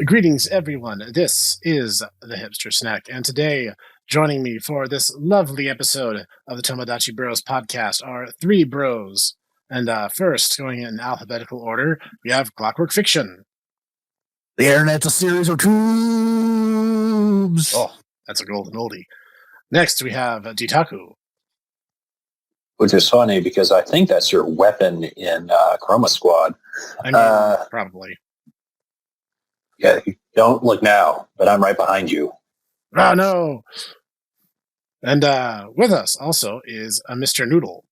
Greetings, everyone. This is the Hipster Snack, and today, joining me for this lovely episode of the Tomodachi Bros podcast are three bros. And first, going in alphabetical order, we have Clockwork Fiction. The internet's a series of tubes. Oh, that's a golden oldie. Next, we have Jitaku. Which is funny because I think that's your weapon in Chroma Squad. I mean, probably. Yeah, don't look now, but I'm right behind you. Oh, no! And with us also is Mr. Noodle.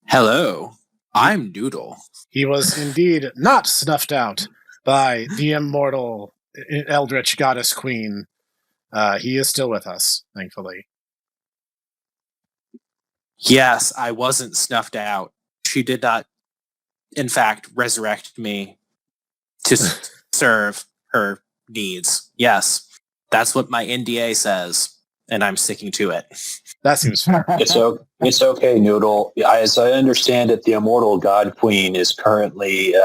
Hello, I'm Noodle. He was indeed not snuffed out by the immortal Eldritch Goddess Queen. He is still with us, thankfully. Yes, I wasn't snuffed out. She did not, in fact, resurrect me to serve her needs. Yes, that's what my NDA says, and I'm sticking to it. That seems fair. It's okay, Noodle. As I understand it, the immortal God Queen is currently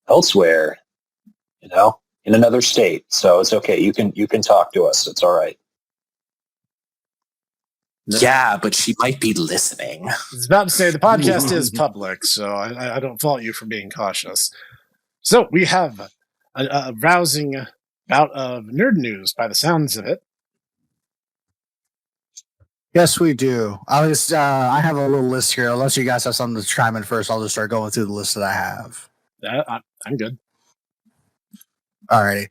elsewhere, in another state. So it's okay. You can talk to us. It's all right. Yeah, but she might be listening. I was about to say, the podcast is public, so I don't fault you for being cautious. So we have a rousing bout of nerd news by the sounds of it. Yes, we do. I have a little list here. Unless you guys have something to chime in first, I'll just start going through the list that I have. I'm good. Alrighty.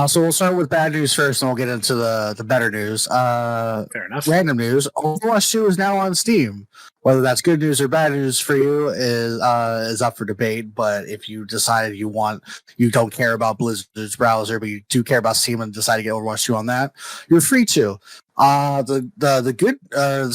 So we'll start with bad news first, and we'll get into the better news. Fair enough. Random news. Overwatch 2 is now on Steam. Whether that's good news or bad news for you is up for debate. But if you decided you don't care about Blizzard's browser, but you do care about Steam and decide to get Overwatch 2 on that, you're free to. The good,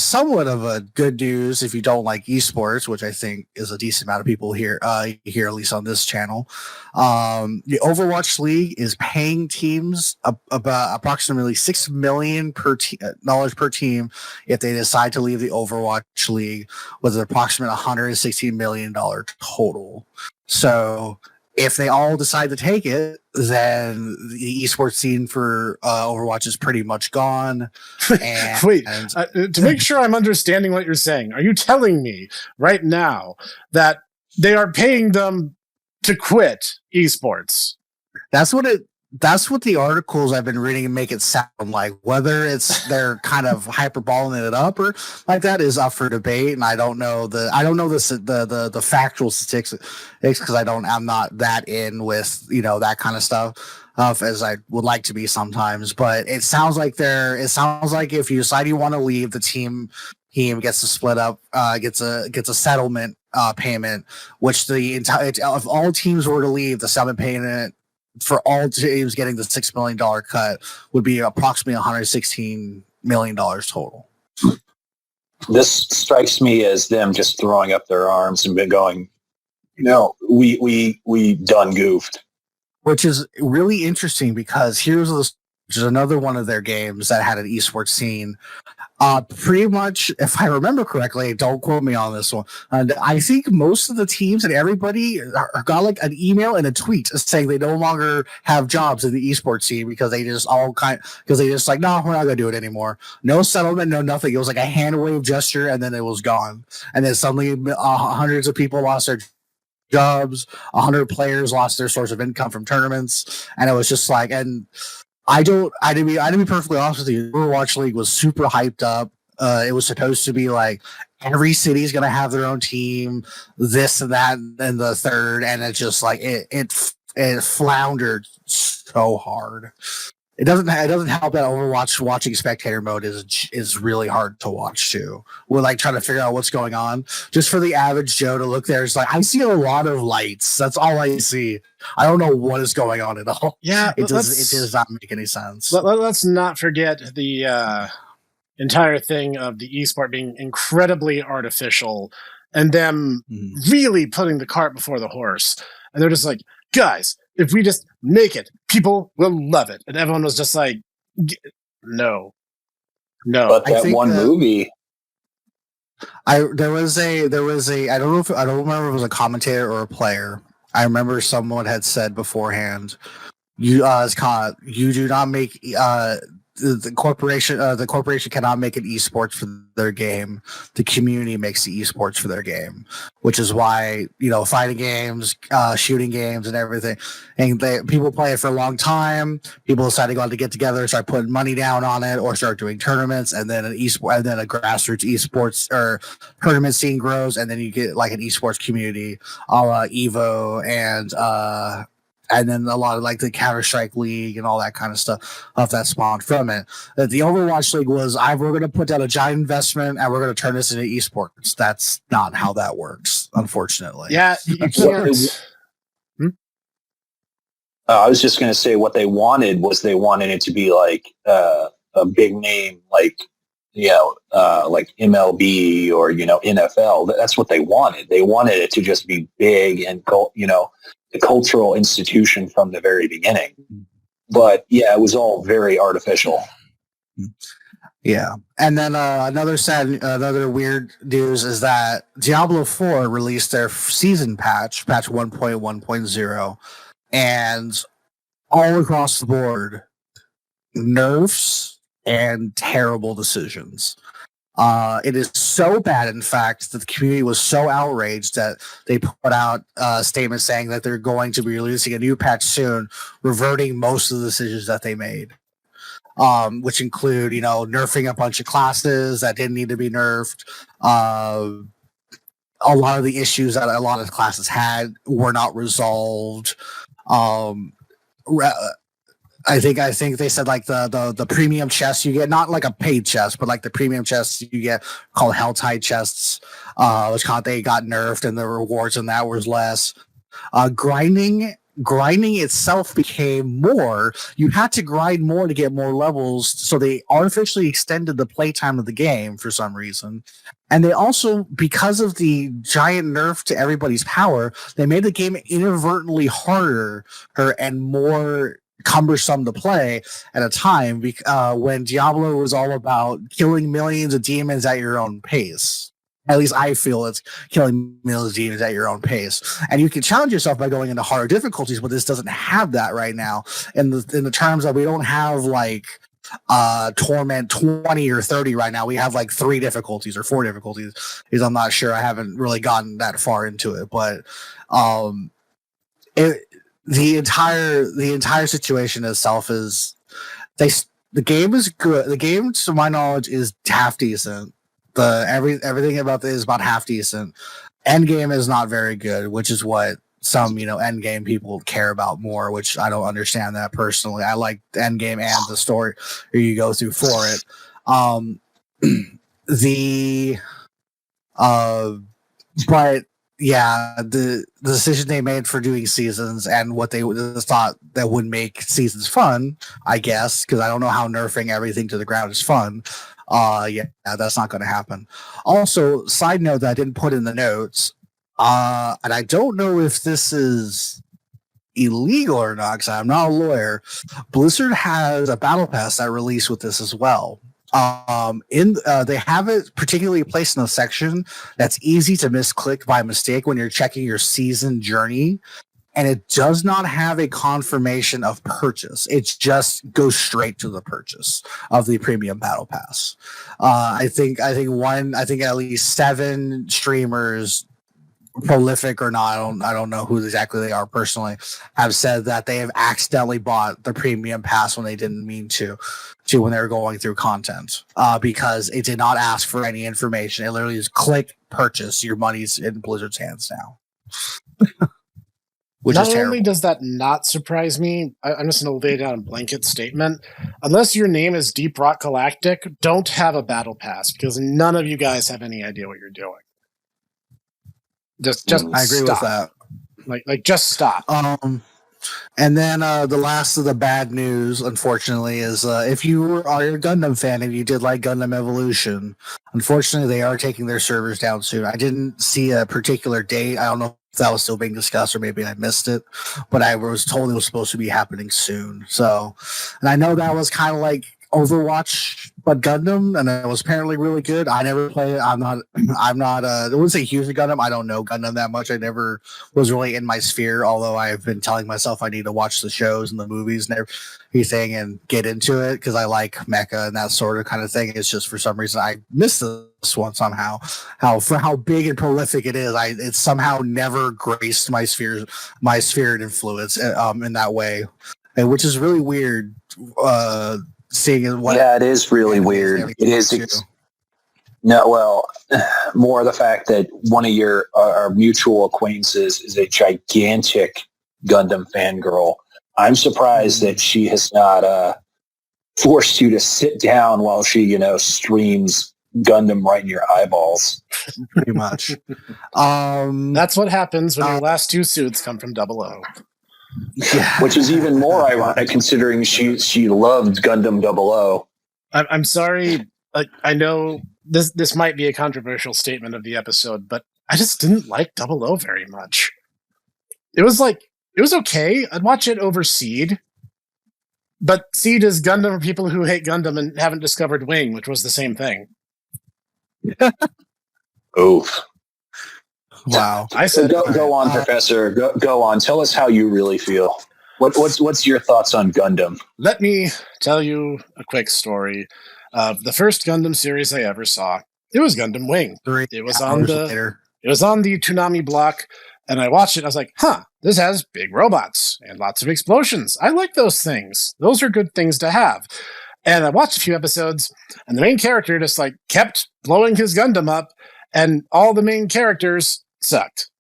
somewhat of a good news if you don't like esports, which I think is a decent amount of people here, at least on this channel. The Overwatch League is paying teams about approximately $6 million per team if they decide to leave the Overwatch League, with an approximate $116 million total. So if they all decide to take it, then the esports scene for Overwatch is pretty much gone. And, Wait, to make sure I'm understanding what you're saying, are you telling me right now that they are paying them to quit esports? That's what the articles I've been reading make it sound like. Whether it's they're kind of hyperboling it up or like that is up for debate, and I don't know the factual statistics because I'm not that in with that kind of stuff as I would like to be sometimes. But it sounds like if you decide you want to leave, the team gets to split up, gets a settlement payment, which if all teams were to leave, the settlement payment for all teams getting the $6 million cut would be approximately $116 million total. This strikes me as them just throwing up their arms and going, we done goofed. Which is really interesting because which is another one of their games that had an esports scene. Pretty much, if I remember correctly, don't quote me on this one. I think most of the teams and everybody got like an email and a tweet saying they no longer have jobs in the esports scene because they just like, no, we're not gonna do it anymore. No settlement, no nothing. It was like a hand wave gesture, and then it was gone. And then suddenly, hundreds of people lost their jobs. 100 players lost their source of income from tournaments, and it was just like, and I to be perfectly honest with you, Overwatch League was super hyped up. It was supposed to be like every city's gonna have their own team, this and that and the third, and it's just like it floundered so hard. It doesn't help that Overwatch watching spectator mode is really hard to watch too. We're like trying to figure out what's going on. Just for the average Joe to look there, it's like I see a lot of lights. That's all I see. I don't know what is going on at all. Yeah, it does not make any sense. Let's not forget the entire thing of the esport being incredibly artificial and them really putting the cart before the horse. And they're just like, guys, if we just make it, people will love it. And everyone was just like, no. But that movie. There was a I don't remember if it was a commentator or a player. I remember someone had said beforehand, Scott, you do not make the corporation cannot make an esports for their game. The community makes the esports for their game, which is why fighting games, shooting games, and everything. And people play it for a long time. People decide to get together, start putting money down on it, or start doing tournaments, and then and then a grassroots esports or tournament scene grows, and then you get like an esports community, a la Evo and then a lot of like the Counter-Strike League and all that kind of stuff that spawned from it. The Overwatch League was, we're going to put down a giant investment and we're going to turn this into esports. That's not how that works, unfortunately. Yeah, you can't. I was just going to say what they wanted it to be like a big name, like like MLB or NFL. That's what they wanted. They wanted it to just be big and the cultural institution from the very beginning. But yeah, it was all very artificial. Yeah. And then another weird news is that Diablo 4 released their season patch 1.1.0, and all across the board, nerfs and terrible decisions. It is so bad, in fact, that the community was so outraged that they put out a statement saying that they're going to be releasing a new patch soon, reverting most of the decisions that they made, which include, nerfing a bunch of classes that didn't need to be nerfed. A lot of the issues that a lot of classes had were not resolved. I think they said like the premium chests you get, not like a paid chest, but like the premium chests you get called Helltide chests, which they got nerfed, and the rewards in that was less. Grinding itself became more. You had to grind more to get more levels, so they artificially extended the playtime of the game for some reason. And they also, because of the giant nerf to everybody's power, they made the game inadvertently harder and more cumbersome to play at a time when Diablo was all about killing millions of demons at your own pace. At least I feel it's killing millions of demons at your own pace. And you can challenge yourself by going into harder difficulties, but this doesn't have that right now. In the terms that we don't have like Torment 20 or 30 right now. We have like 3 difficulties or 4 difficulties. Because I'm not sure. I haven't really gotten that far into it, but the entire situation itself is the game is good. The game, to my knowledge, is half decent. Everything about this is about half decent. Endgame is not very good, which is what some endgame people care about more, which I don't understand that personally. I like the endgame and the story you go through for it. But yeah, the decision they made for doing seasons and what they thought that would make seasons fun, I guess, because I don't know how nerfing everything to the ground is fun. Yeah, that's not going to happen. Also, side note that I didn't put in the notes, and I don't know if this is illegal or not, because I'm not a lawyer. Blizzard has a battle pass that released with this as well. They have it particularly placed in a section that's easy to misclick by mistake when you're checking your season journey, and it does not have a confirmation of purchase. It just goes straight to the purchase of the premium battle pass. I think at least 7 streamers, prolific or not, I don't know who exactly they are personally, have said that they have accidentally bought the premium pass when they didn't mean to when they were going through content, because it did not ask for any information. It literally is click purchase. Your money's in Blizzard's hands now. Which not is terrible. only does that not surprise me, I'm just going to lay down a blanket statement. Unless your name is Deep Rock Galactic, don't have a battle pass, because none of you guys have any idea what you're doing. Just I agree stop. with that. Like just stop. And then the last of the bad news, unfortunately, is if you are a Gundam fan and you did like Gundam Evolution, unfortunately they are taking their servers down soon. I didn't see a particular date. I don't know if that was still being discussed or maybe I missed it, but I was told it was supposed to be happening soon. So, and I know that was kind of like Overwatch, but Gundam, and it was apparently really good. I never played it. I'm not. I wouldn't say huge in Gundam. I don't know Gundam that much. I never was really in my sphere. Although I've been telling myself I need to watch the shows and the movies and everything and get into it because I like mecha and that sort of kind of thing. It's just for some reason I missed this one somehow. How big and prolific it is, it somehow never graced my sphere of influence in that way, and which is really weird. Seeing what it is really weird. It is. No, well, more the fact that one of our mutual acquaintances is a gigantic Gundam fangirl. I'm surprised that she has not forced you to sit down while she, streams Gundam right in your eyeballs. Pretty much. That's what happens when your last two suits come from 00. Yeah. Which is even more ironic considering she loved Gundam 00. I'm sorry. I know this might be a controversial statement of the episode, but I just didn't like 00 very much. It was okay. I'd watch it over Seed. But Seed is Gundam for people who hate Gundam and haven't discovered Wing, which was the same thing. Oof. Wow. I said go on, Professor. Go on. Tell us how you really feel. What's your thoughts on Gundam? Let me tell you a quick story of the first Gundam series I ever saw. It was Gundam Wing. It was on the Toonami block, and I watched it. I was like, this has big robots and lots of explosions. I like those things. Those are good things to have. And I watched a few episodes, and the main character just kept blowing his Gundam up, and all the main characters sucked.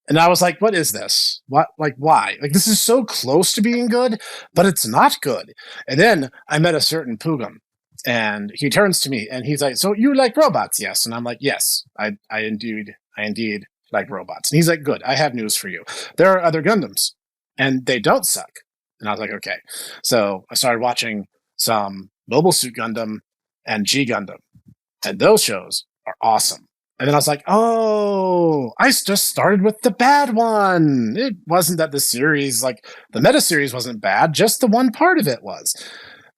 And I was like, what is this? Why? This is so close to being good, but it's not good. And then I met a certain Pugum, and he turns to me, and he's like, so you like robots, yes? And I'm like, yes, I indeed like robots. And he's like, good, I have news for you. There are other Gundams, and they don't suck. And I was like, okay. So I started watching some Mobile Suit Gundam and G Gundam, and those shows are awesome. And then I was like, oh, I just started with the bad one. It wasn't that the series, the meta series wasn't bad, just the one part of it was.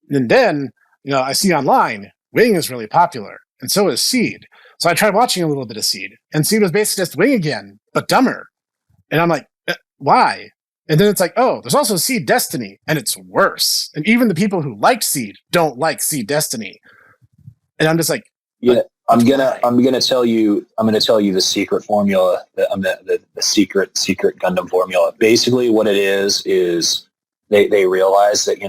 And then, I see online, Wing is really popular, and so is Seed. So I tried watching a little bit of Seed, and Seed was basically just Wing again, but dumber. And I'm like, why? And then it's like, oh, there's also Seed Destiny, and it's worse. And even the people who liked Seed don't like Seed Destiny. And I'm just like, yeah. I'm gonna tell you the secret formula, the secret Gundam formula. Basically, what it is they realize that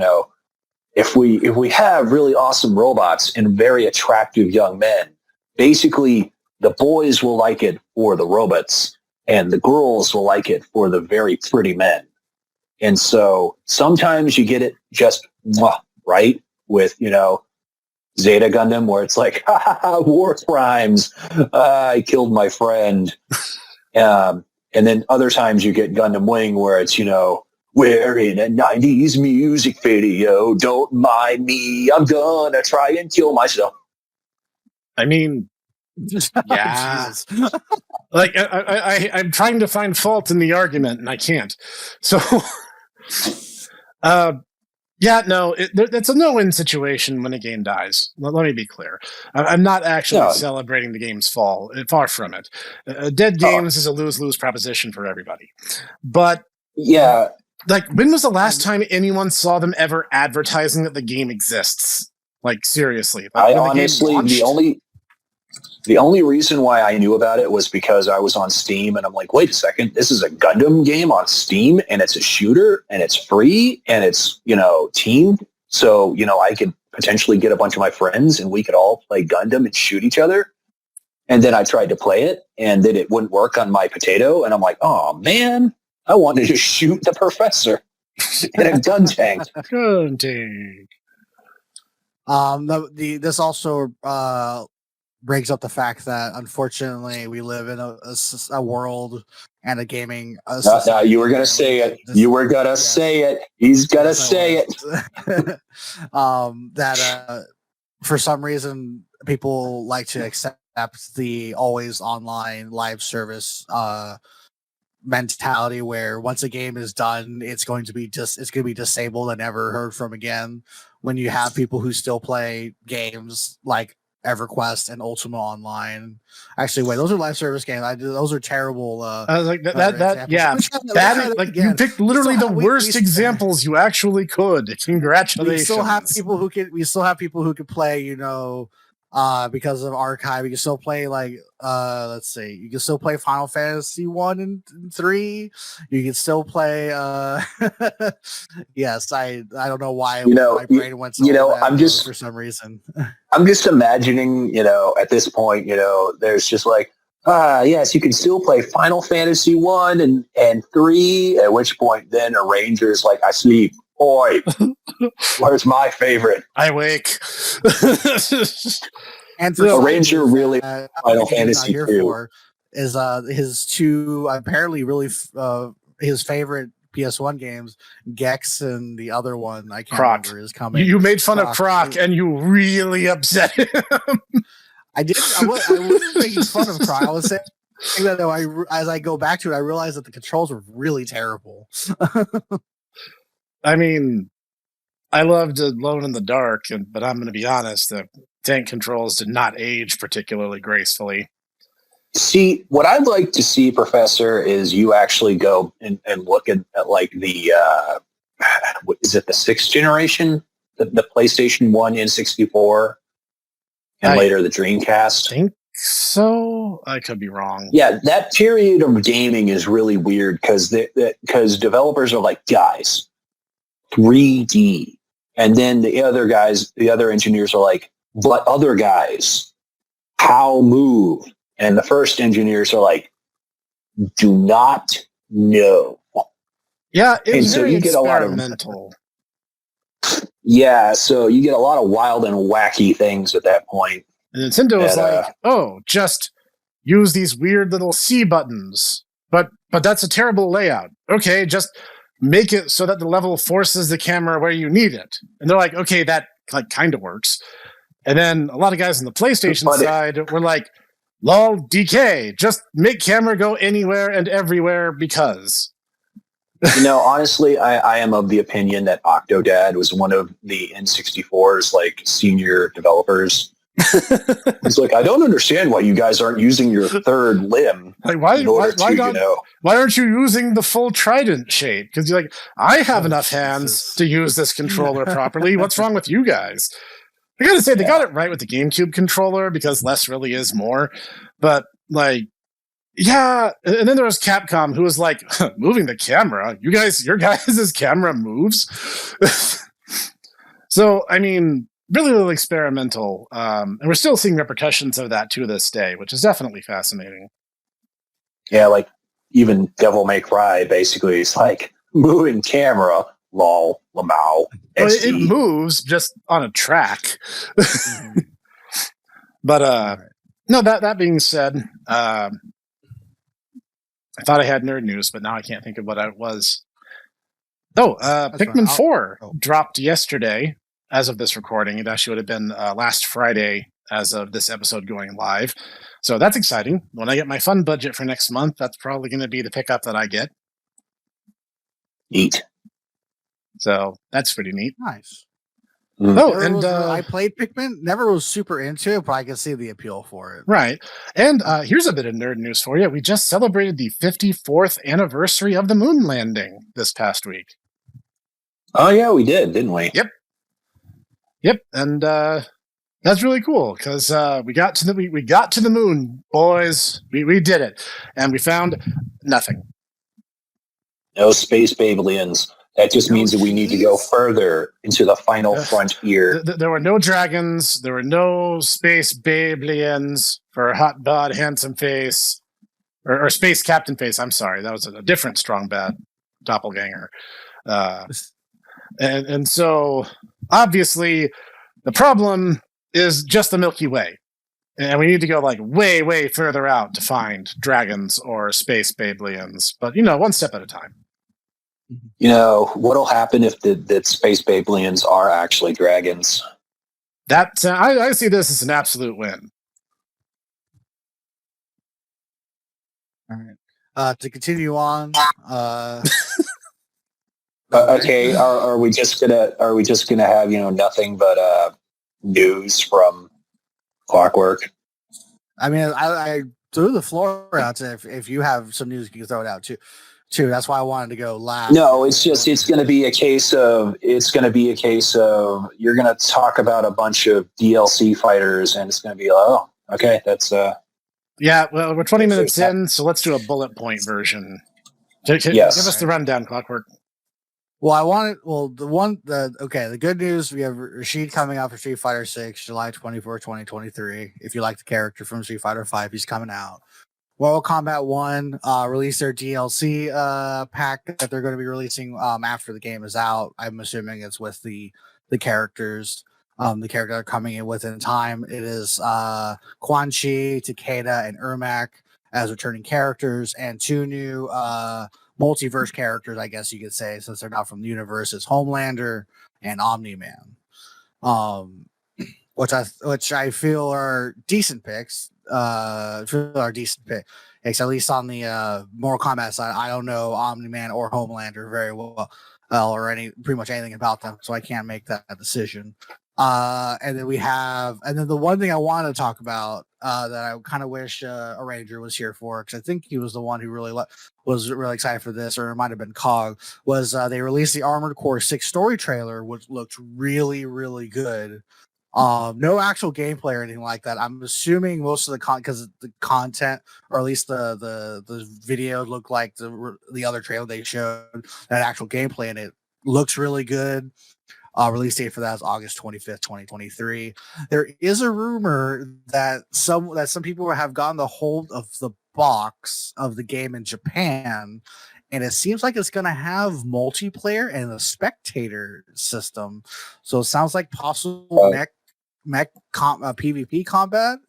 if we have really awesome robots and very attractive young men, basically the boys will like it for the robots and the girls will like it for the very pretty men. And so sometimes you get it just right with Zeta Gundam, where it's like, war crimes. I killed my friend. And then other times you get Gundam Wing, where it's, we're in a 90s music video. Don't mind me. I'm gonna try and kill myself. I mean, yeah. I'm trying to find fault in the argument, and I can't. So, yeah, no, it's a no-win situation when a game dies. Let me be clear. I'm not actually celebrating the game's fall. Far from it. Dead games is a lose-lose proposition for everybody. But yeah, when was the last time anyone saw them ever advertising that the game exists? Seriously. I honestly, the only reason why I knew about it was because I was on Steam and I'm like, wait a second, this is a Gundam game on Steam and it's a shooter and it's free and it's, teamed. So, I could potentially get a bunch of my friends and we could all play Gundam and shoot each other. And then I tried to play it and then it wouldn't work on my potato. And I'm like, oh man, I wanted to shoot the professor in a gun tank. Gun tank. This also brings up the fact that unfortunately we live in a world and a gaming. No, you were gonna say it. You were gonna say it. He's gonna say it. That for some reason people like to accept the always online live service mentality where once a game is done, it's going to be disabled and never heard from again. When you have people who still play games like EverQuest and Ultima Online. Actually, wait, those are live service games. Those are terrible. I was like you picked literally the worst examples you actually could. Congratulations. We still have people who can play, because of archive. You can still play let's see, you can still play Final Fantasy 1 and 3. You can still play yes, I don't know why my brain went so I'm just for some reason. I'm just imagining, at this point, there's just yes, you can still play Final Fantasy 1 and 3, at which point then a ranger's like, I sleep. Boy, where's my favorite? I wake. And a ranger really Final Fantasy 2 is his two apparently really his favorite PS1 games, Gex and the other one I can't remember is coming. You made fun of Croc and you really upset him. I did. I wasn't making fun of Croc. I was saying that as I go back to it, I realized that the controls were really terrible. I mean, I loved Alone in the Dark, but I'm going to be honest, the tank controls did not age particularly gracefully. See, what I'd like to see, Professor, is you actually go and look at the, is it the 6th generation? The PlayStation 1 N64 and later the Dreamcast? I think so. I could be wrong. Yeah, that period of gaming is really weird because developers are like, guys, 3D. And then the other engineers are like, but other guys, how move? And the first engineers are like, do not know. Yeah, it's very experimental. Yeah, so you get a lot of wild and wacky things at that point. And Nintendo was like, just use these weird little C buttons. But that's a terrible layout. Okay, just make it so that the level forces the camera where you need it. And they're like, okay, that kind of works. And then a lot of guys on the PlayStation side were like, lol, DK, just make camera go anywhere and everywhere because. Honestly, I am of the opinion that Octodad was one of the N64's senior developers. He's like, I don't understand why you guys aren't using your third limb. Why aren't you using the full trident shape? Because you're like, I have enough hands to use this controller properly. What's wrong with you guys? I gotta say, they got it right with the GameCube controller because less really is more. But yeah, and then there was Capcom who was like, moving the camera. Your guys' camera moves. So, I mean, really, really experimental. And we're still seeing repercussions of that to this day, which is definitely fascinating. Yeah, even Devil May Cry basically is moving camera, lol, lamau. It moves just on a track. But no, that being said, I thought I had nerd news, but now I can't think of what it was. Pikmin 4 dropped yesterday as of this recording. It actually would have been last Friday as of this episode going live. So that's exciting. When I get my fund budget for next month, that's probably going to be the pickup that I get. Neat. So that's pretty neat. Nice. I played Pikmin, never was super into it, but I can see the appeal for it. Right. And here's a bit of nerd news for you. We just celebrated the 54th anniversary of the moon landing this past week. Oh, yeah, we did, didn't we? Yep. And that's really cool because we got to the moon, boys. We did it. And we found nothing. No space Babylons. That just means that we need to go further into the final frontier. There were no dragons. There were no space Babylons for hot bod, handsome face, or space captain face. I'm sorry, that was a different strong bad doppelganger. And so obviously the problem is just the Milky Way, and we need to go way, way further out to find dragons or space Babylons. But one step at a time. What'll happen if the space Babylons are actually dragons? I see this as an absolute win. All right. To continue on, Okay, are we just gonna have nothing but news from Clockwork? I mean, I threw the floor out to if you have some news, you can throw it out too. That's why I wanted to go last. No, it's going to be a case of you're going to talk about a bunch of DLC fighters, and it's going to be okay, that's yeah. Well, we're 20 minutes in, so let's do a bullet point version. Yes. Give us the rundown, Clockwork. Well, the good news, we have Rashid coming out for Street Fighter 6, July 24, 2023. If you like the character from Street Fighter 5, he's coming out. Mortal Kombat 1 released their DLC pack that they're going to be releasing after the game is out. I'm assuming it's with the characters. The character they're coming in with in time. It is Quan Chi, Takeda, and Ermac as returning characters, and 2 new multiverse characters, I guess you could say, since they're not from the universe, is Homelander and Omni-Man. Which I feel are decent picks. At least on the Mortal Kombat side. I don't know Omni-Man or Homelander very well, or pretty much anything about them, so I can't make that decision. And then the one thing I wanted to talk about that I kind of wish Arranger was here for, because I think he was the one who was really excited for this, or it might have been Cog, was they released the Armored Core 6 story trailer, which looked really, really good. No actual gameplay or anything like that. I'm assuming most of because the content, or at least the video, looked like the other trailer they showed. That actual gameplay in it looks really good. Release date for that is August 25th, 2023. There is a rumor that some people have gotten the hold of the box of the game in Japan, and it seems like it's going to have multiplayer and a spectator system. So it sounds like possible PvP combat.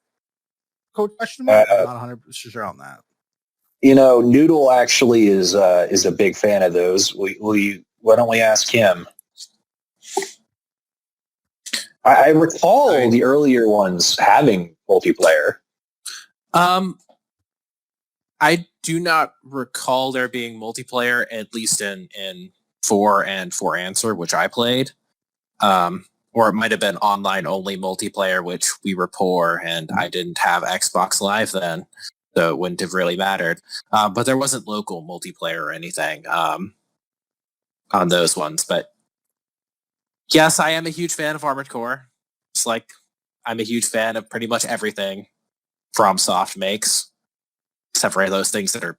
Question mark? I'm not 100% sure on that. Noodle actually is a big fan of those. Why don't we ask him? I recall the earlier ones having multiplayer. I do not recall there being multiplayer, at least in 4 and 4 Answer, which I played. Or it might have been online only multiplayer, which we were poor, and I didn't have Xbox Live then, so it wouldn't have really mattered. But there wasn't local multiplayer or anything on those ones. But yes, I am a huge fan of Armored Core. It's like I'm a huge fan of pretty much everything FromSoft makes, except for those things that are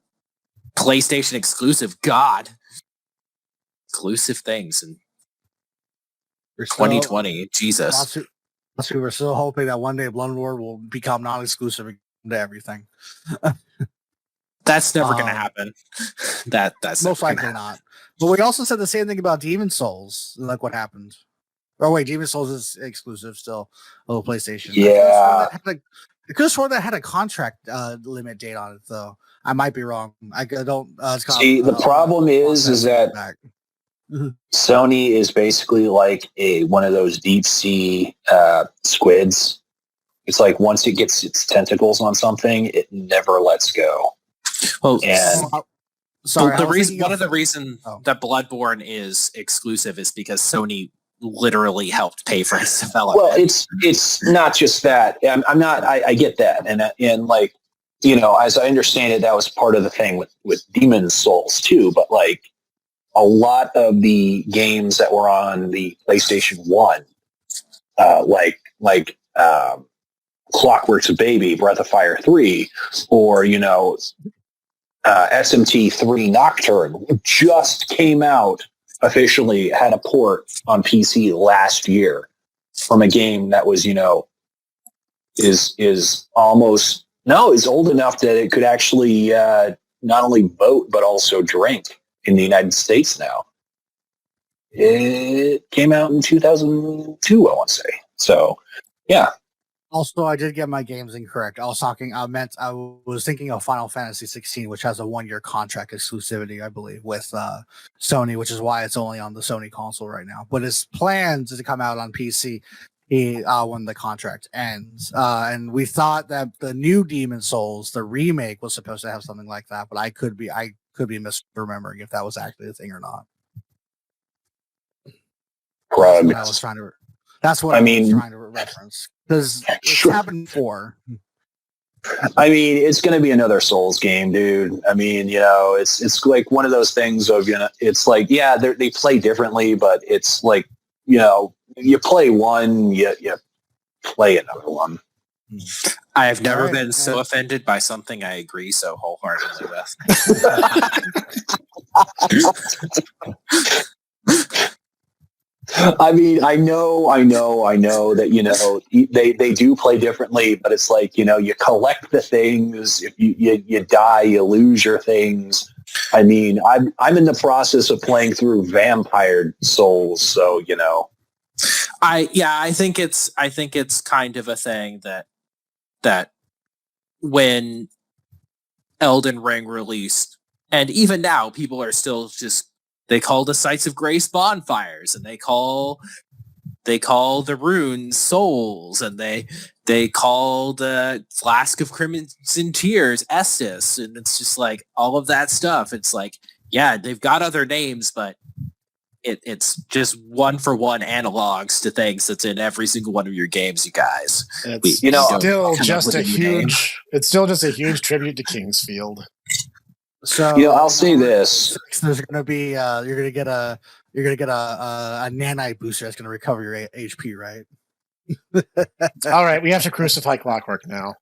PlayStation exclusive. God, exclusive things in 2020. Jesus. We were still hoping that one day Bloodborne will become non-exclusive to everything. That's never going to happen. That's most likely not. But we also said the same thing about Demon Souls. Like what happened? Oh wait, Demon Souls is exclusive still. Oh, PlayStation. Yeah. I could have sworn that had a contract limit date on it, though. I might be wrong. I don't see. The problem is that Sony is basically like one of those deep sea squids. It's like once it gets its tentacles on something, it never lets go. Well, and one of the reasons that Bloodborne is exclusive is because Sony literally helped pay for its development. Well, it's not just that. I get that, and like as I understand it, that was part of the thing with Demon Souls too. But like a lot of the games that were on the PlayStation 1, like Clockwork's Baby, Breath of Fire 3, or SMT 3 Nocturne just came out officially, had a port on PC last year from a game that was is almost is old enough that it could actually not only vote but also drink in the United States now. It came out in 2002, I want to say. So, yeah. Also, I did get my games incorrect. I was thinking of Final Fantasy 16, which has a 1-year contract exclusivity, I believe, with Sony, which is why it's only on the Sony console right now. But it's planned to come out on PC when the contract ends. And we thought that the new Demon Souls, the remake, was supposed to have something like that, but I could be misremembering if that was actually a thing or not. That's what I was trying to. That's what I was trying to reference, because it's happened before. I mean, it's going to be another Souls game, dude. I mean, it's like one of those things of, it's like, yeah, they play differently, but it's like, you play one, you play another one. I have never been so offended by something I agree so wholeheartedly with. I mean, I know that, they do play differently, but it's like, you collect the things. If you die, you lose your things. I mean, I'm in the process of playing through Vampire Souls, so, I think it's kind of a thing that when Elden Ring released, and even now people are still just, they call the Sites of Grace bonfires, and they call the runes souls, and they call the Flask of Crimson Tears Estus, and it's just like all of that stuff. It's like, yeah, they've got other names, but it's just one for one analogs to things that's in every single one of your games, you guys. It's still just a huge tribute to Kingsfield. So I'll say this: there's going to be you're going to get a nanite booster that's going to recover your HP, right? All right, we have to crucify Clockwork now.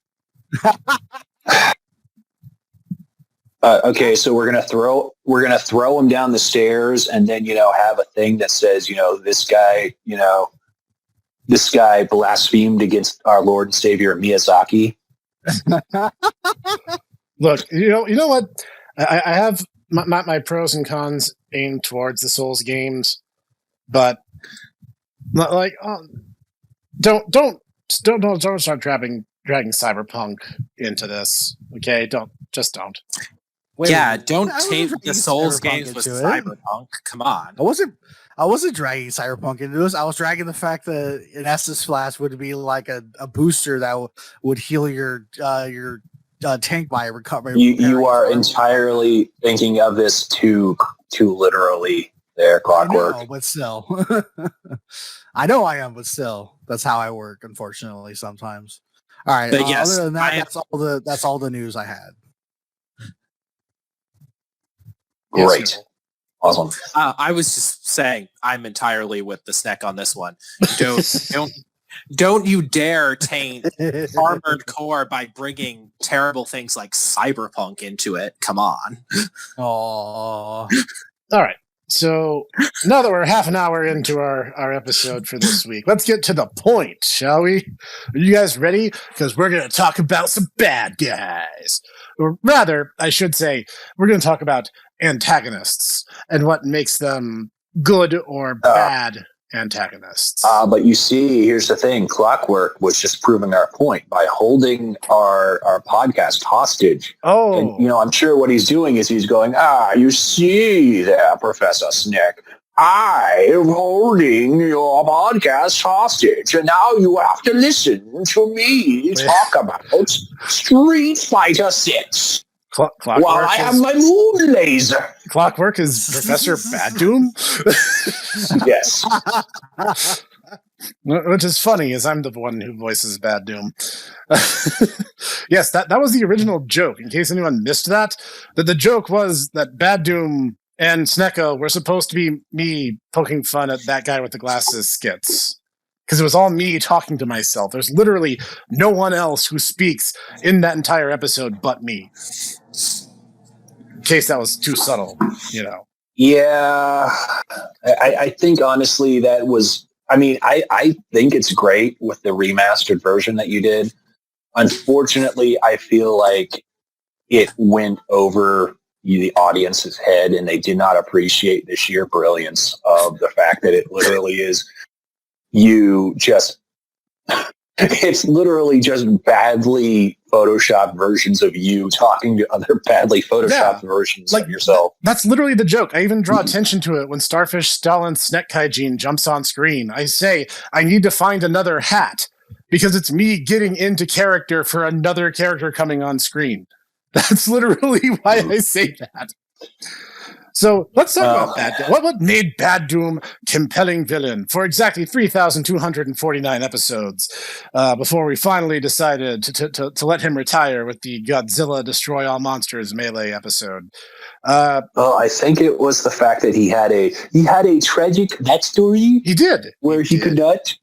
Okay, so we're gonna throw him down the stairs, and then have a thing that says this guy blasphemed against our Lord and Savior Miyazaki. Look, you know what? I have my pros and cons aimed towards the Souls games, but like, don't start dragging Cyberpunk into this. Okay, don't. Don't tape the Souls games with Cyberpunk. Come on. I wasn't dragging Cyberpunk into this. I was dragging the fact that an Estus Flask would be like a booster that would heal your tank by recovery. You are entirely thinking of this too literally there, Clockwork. I know, but still. I know I am, but still. That's how I work, unfortunately, sometimes. All right. But yes, other than that, that's all the news I had. Great. Yes, awesome. I was just saying I'm entirely with the Sneck on this one. Don't you dare taint Armored Core by bringing terrible things like Cyberpunk into it. Come on. Oh. All right. So now that we're half an hour into our episode for this week, let's get to the point, shall we? Are you guys ready? Because we're going to talk about some bad guys. Or rather, I should say, we're going to talk about antagonists and what makes them good or bad antagonists. But you see, here's the thing. Clockwork was just proving our point by holding our podcast hostage. Oh. And, I'm sure what he's doing is he's going, you see there, Professor Snick. I am holding your podcast hostage, and now you have to listen to me talk about Street Fighter 6. Clockwork while I have my moon laser. Clockwork is Professor Bad Doom? Yes. Which is funny, as I'm the one who voices Bad Doom. Yes, that was the original joke. In case anyone missed that the joke was that Bad Doom and Snecko were supposed to be me poking fun at that guy with the glasses skits. Because it was all me talking to myself. There's literally no one else who speaks in that entire episode but me. In case that was too subtle, Yeah. I think, honestly, that was... I think it's great with the remastered version that you did. Unfortunately, I feel like it went over the audience's head, and they did not appreciate the sheer brilliance of the fact that it literally is you just It's literally just badly photoshopped versions of you talking to other badly photoshopped versions of yourself. That's literally the joke. I even draw attention to it when Starfish Stalin Snek Kaijin jumps on screen. I say, I need to find another hat because it's me getting into character for another character coming on screen. That's literally why I say that. So let's talk about Bad Doom. What made Bad Doom compelling villain for exactly 3,249 episodes before we finally decided to let him retire with the Godzilla Destroy All Monsters Melee episode? Well, I think it was the fact that he had a tragic backstory. He did. Where he could not.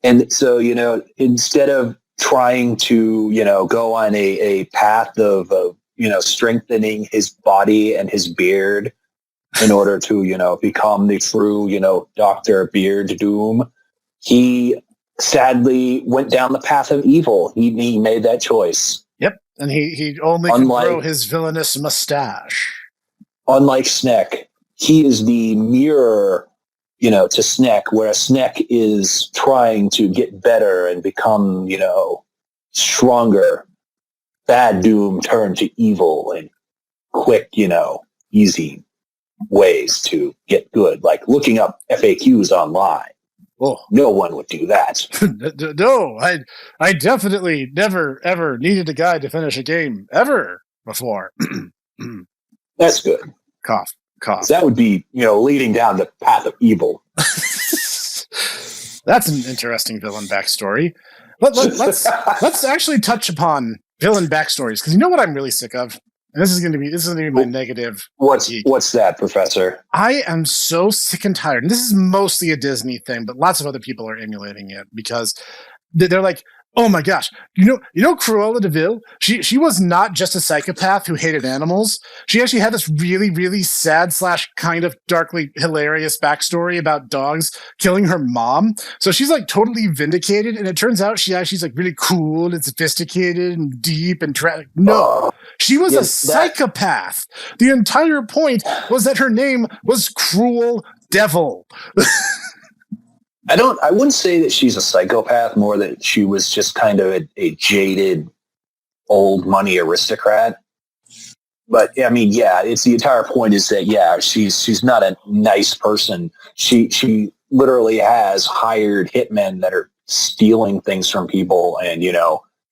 And so, instead of trying to, go on a path of strengthening his body and his beard in order to, become the true, Dr. Beard Doom, he sadly went down the path of evil. He made that choice. Yep. And he only can grow his villainous mustache. Unlike Snek, he is the mirror, to Snek, where Snek is trying to get better and become, stronger. Bad Doom turned to evil and quick, easy ways to get good, like looking up FAQs online. Oh. No one would do that. No, I definitely never, ever needed a guide to finish a game ever before. That's good. Cough. That would be, leading down the path of evil. That's an interesting villain backstory. Let's actually touch upon villain backstories, because you know what I'm really sick of? And this is going to be my negative. What's that, Professor? I am so sick and tired, and this is mostly a Disney thing, but lots of other people are emulating it because they're like, oh my gosh, you know Cruella de Vil? She was not just a psychopath who hated animals. She actually had this really, really sad / kind of darkly hilarious backstory about dogs killing her mom. So she's like totally vindicated, and it turns out she's like really cool and sophisticated and deep and she was a psychopath. The entire point was that her name was Cruel Devil. I wouldn't say that she's a psychopath, more that she was just kind of a jaded old money aristocrat. But I mean, it's the entire point is that, she's not a nice person. She literally has hired hitmen that are stealing things from people and,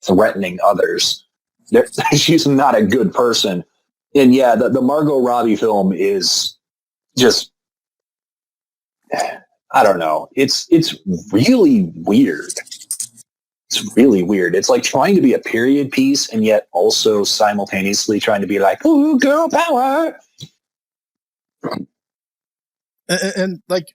threatening others. She's not a good person. And the Margot Robbie film is just, I don't know. It's really weird. It's really weird. It's like trying to be a period piece and yet also simultaneously trying to be like, ooh, girl power. And like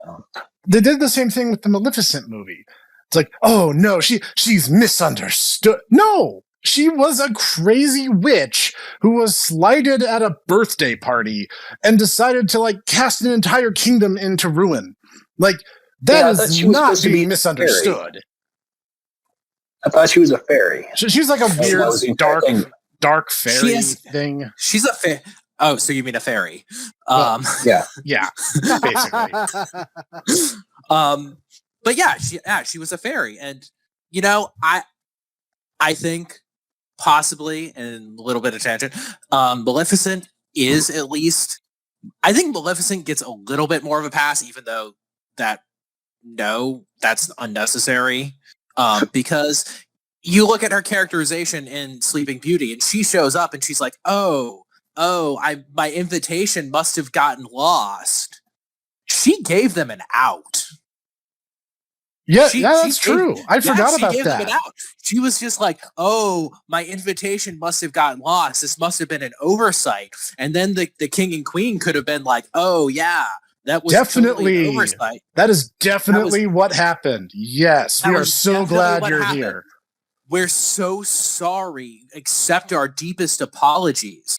they did the same thing with the Maleficent movie. It's like, oh no, she's misunderstood. No, she was a crazy witch who was slighted at a birthday party and decided to like cast an entire kingdom into ruin. Like, that is not being misunderstood. I thought she was a fairy. She's like a weird, dark fairy thing. She's a fairy. Oh, so you mean a fairy? Yeah, basically. But she was a fairy, and I think possibly, and a little bit of tangent, Maleficent is at least. I think Maleficent gets a little bit more of a pass, even though that's unnecessary. Because you look at her characterization in Sleeping Beauty, and she shows up, and she's like, my invitation must have gotten lost. She gave them an out. Yeah, that's true. I forgot about that. She was just like, my invitation must have gotten lost. This must have been an oversight. And then the king and queen could have been like, that was definitely totally an oversight. That is definitely what happened. Yes, we are so glad you're here. We're so sorry. Accept our deepest apologies.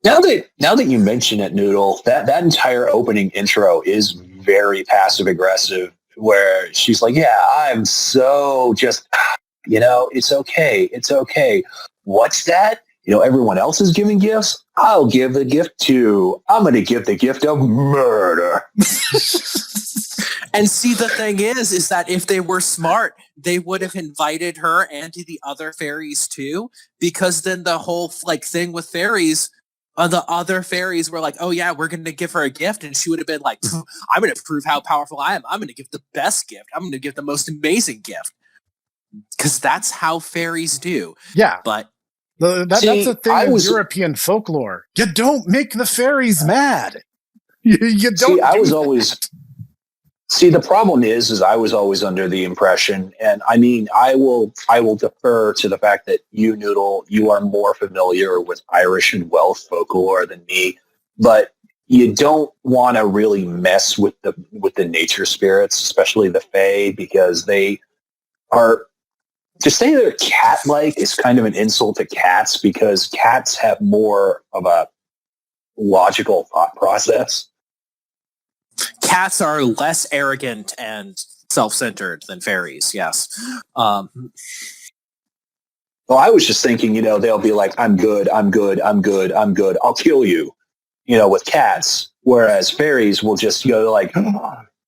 Now that you mention it, Noodle, that entire opening intro is very passive aggressive. Where she's like, I'm so just, it's okay. What's that? Everyone else is giving gifts. I'll give the gift too. I'm going to give the gift of murder. And see, the thing is that if they were smart, they would have invited her and the other fairies too, because then the whole like thing with fairies, the other fairies were like, "Oh yeah, we're going to give her a gift," and she would have been like, "I'm going to prove how powerful I am. I'm going to give the best gift. I'm going to give the most amazing gift," because that's how fairies do. Yeah, but that's a thing in European folklore. You don't make the fairies mad. You don't. See, I was always. See, the problem is I was always under the impression, and I mean, I will defer to the fact that you, Noodle, you are more familiar with Irish and Welsh folklore than me, but you don't want to really mess with the nature spirits, especially the Fae, because they are. To say they're cat-like is kind of an insult to cats, because cats have more of a logical thought process. Cats are less arrogant and self-centered than fairies, yes. Well, I was just thinking, they'll be like, I'm good, I'm good, I'm good, I'm good, I'll kill you, with cats. Whereas fairies will just go like,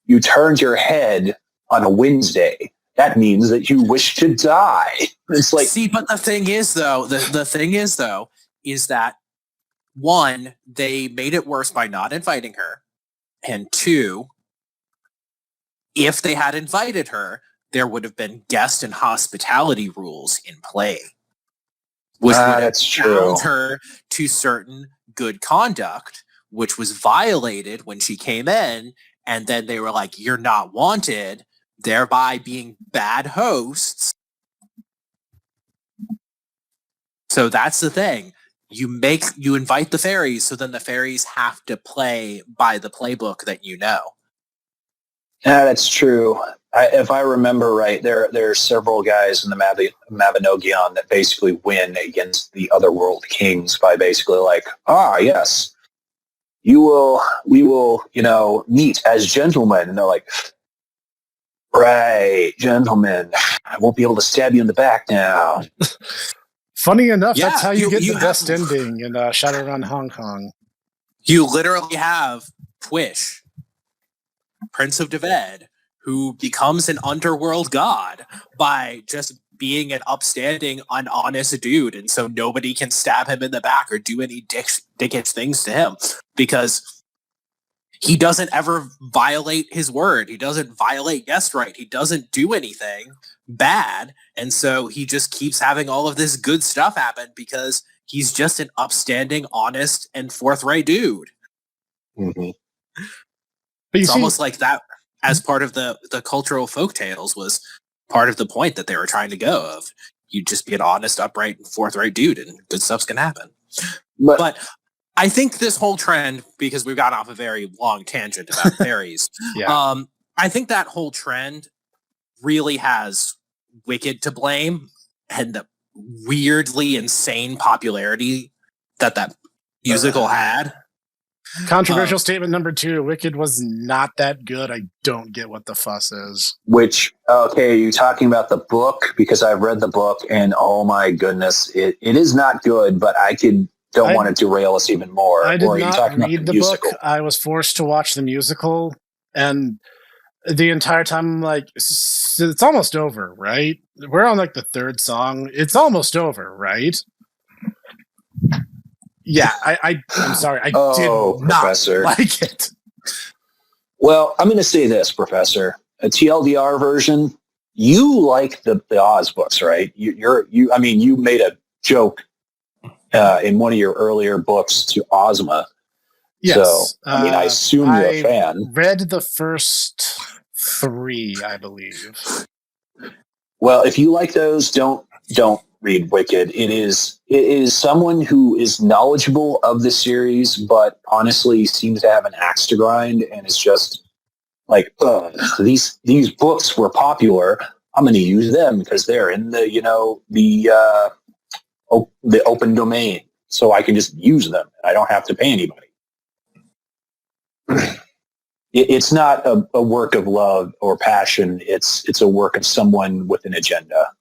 you turned your head on a Wednesday. That means that you wish to die. It's like, see, but the thing is, though, is that, one, they made it worse by not inviting her. And two, if they had invited her, there would have been guest and hospitality rules in play, which would have bound her to certain good conduct, which was violated when she came in. And then they were like, "You're not wanted," thereby being bad hosts. So that's the thing. You invite the fairies, so then the fairies have to play by the playbook that you know. Yeah, that's true. If I remember right, there are several guys in the Mabinogion that basically win against the Otherworld kings by basically like, yes, we will, meet as gentlemen. And they're like, right, gentlemen, I won't be able to stab you in the back now. Funny enough, that's how you get the best ending in Shadowrun Hong Kong. You literally have Twish, Prince of Deved, who becomes an underworld god by just being an upstanding, honest dude, and so nobody can stab him in the back or do any dickish things to him, because he doesn't ever violate his word. He doesn't violate guest right. He doesn't do anything bad. And so he just keeps having all of this good stuff happen because he's just an upstanding, honest, and forthright dude. Mm-hmm. It's almost like that, as part of the cultural folktales, was part of the point that they were trying to go of. You just be an honest, upright, and forthright dude, and good stuff's going to happen. But I think this whole trend, because we've got off a very long tangent about fairies, I think that whole trend really has Wicked to blame, and the weirdly insane popularity that musical had. Controversial statement number 2, Wicked was not that good. I don't get what the fuss is. Which, okay, are you talking about the book? Because I've read the book, and oh my goodness, it is not good, but I don't want to derail us even more. I did not read the book. I was forced to watch the musical, and the entire time I'm like, it's almost over, right? We're on like the 3rd song. It's almost over, right? Yeah, I'm sorry. I did not like it. Well, I'm going to say this, Professor. A TLDR version, you like the Oz books, right? You made a joke in one of your earlier books to Ozma. Yes. So, I assume you're a fan. Read the first 3, I believe. Well, if you like those, don't read Wicked. It is someone who is knowledgeable of the series, but honestly seems to have an axe to grind, and is just like, these books were popular. I'm going to use them because they're in the open domain, so I can just use them and I don't have to pay anybody. It's not a work of love or passion. It's a work of someone with an agenda.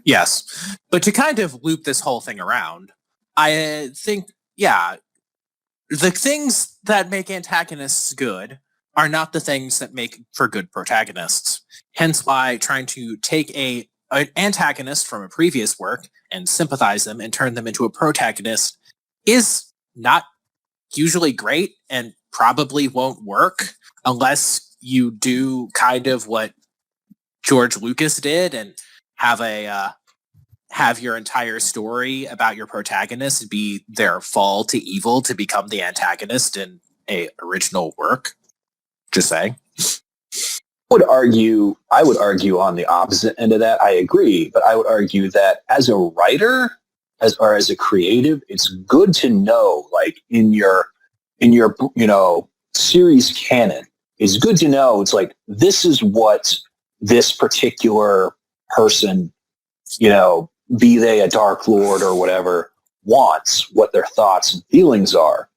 Yes. But to kind of loop this whole thing around, I think, the things that make antagonists good are not the things that make for good protagonists. Hence why trying to take an antagonist from a previous work and sympathize them and turn them into a protagonist is not usually great and probably won't work unless you do kind of what George Lucas did and have your entire story about your protagonist be their fall to evil to become the antagonist in a original work. Just saying. I would argue on the opposite end of that. I agree, but I would argue that as a writer, as a creative, it's good to know, like in your series canon, it's good to know it's like this is what this particular person, be they a Dark Lord or whatever, wants, what their thoughts and feelings are.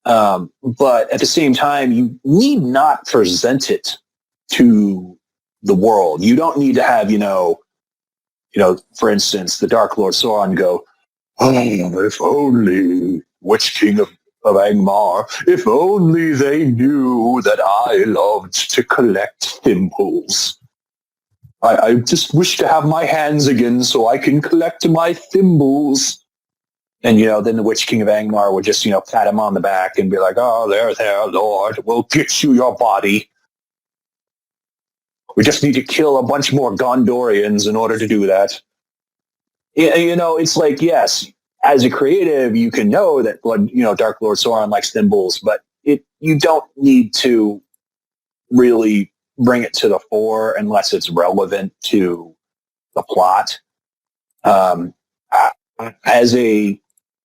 But at the same time, you need not present it to the world. You don't need to have, for instance, the Dark Lord Sauron go, "Oh, if only Witch King of Angmar, if only they knew that I loved to collect thimbles. I just wish to have my hands again so I can collect my thimbles." And, then the Witch King of Angmar would just, pat him on the back and be like, "Oh, there, Lord, we'll get you your body. We just need to kill a bunch more Gondorians in order to do that." It's like, yes, as a creative, you can know that, Dark Lord Sauron likes thimbles, but you don't need to really bring it to the fore unless it's relevant to the plot.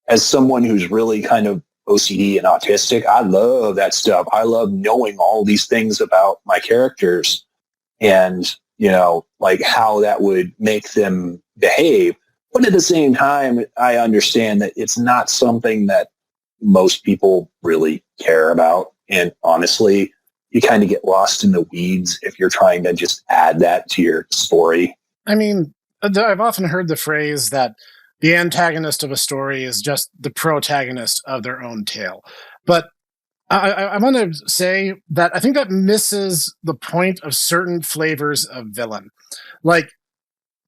As someone who's really kind of OCD and autistic, I love that stuff. I love knowing all these things about my characters and, like how that would make them behave. But at the same time, I understand that it's not something that most people really care about. And honestly, you kind of get lost in the weeds if you're trying to just add that to your story. I mean, I've often heard the phrase that the antagonist of a story is just the protagonist of their own tale. But I want to say that I think that misses the point of certain flavors of villain. Like,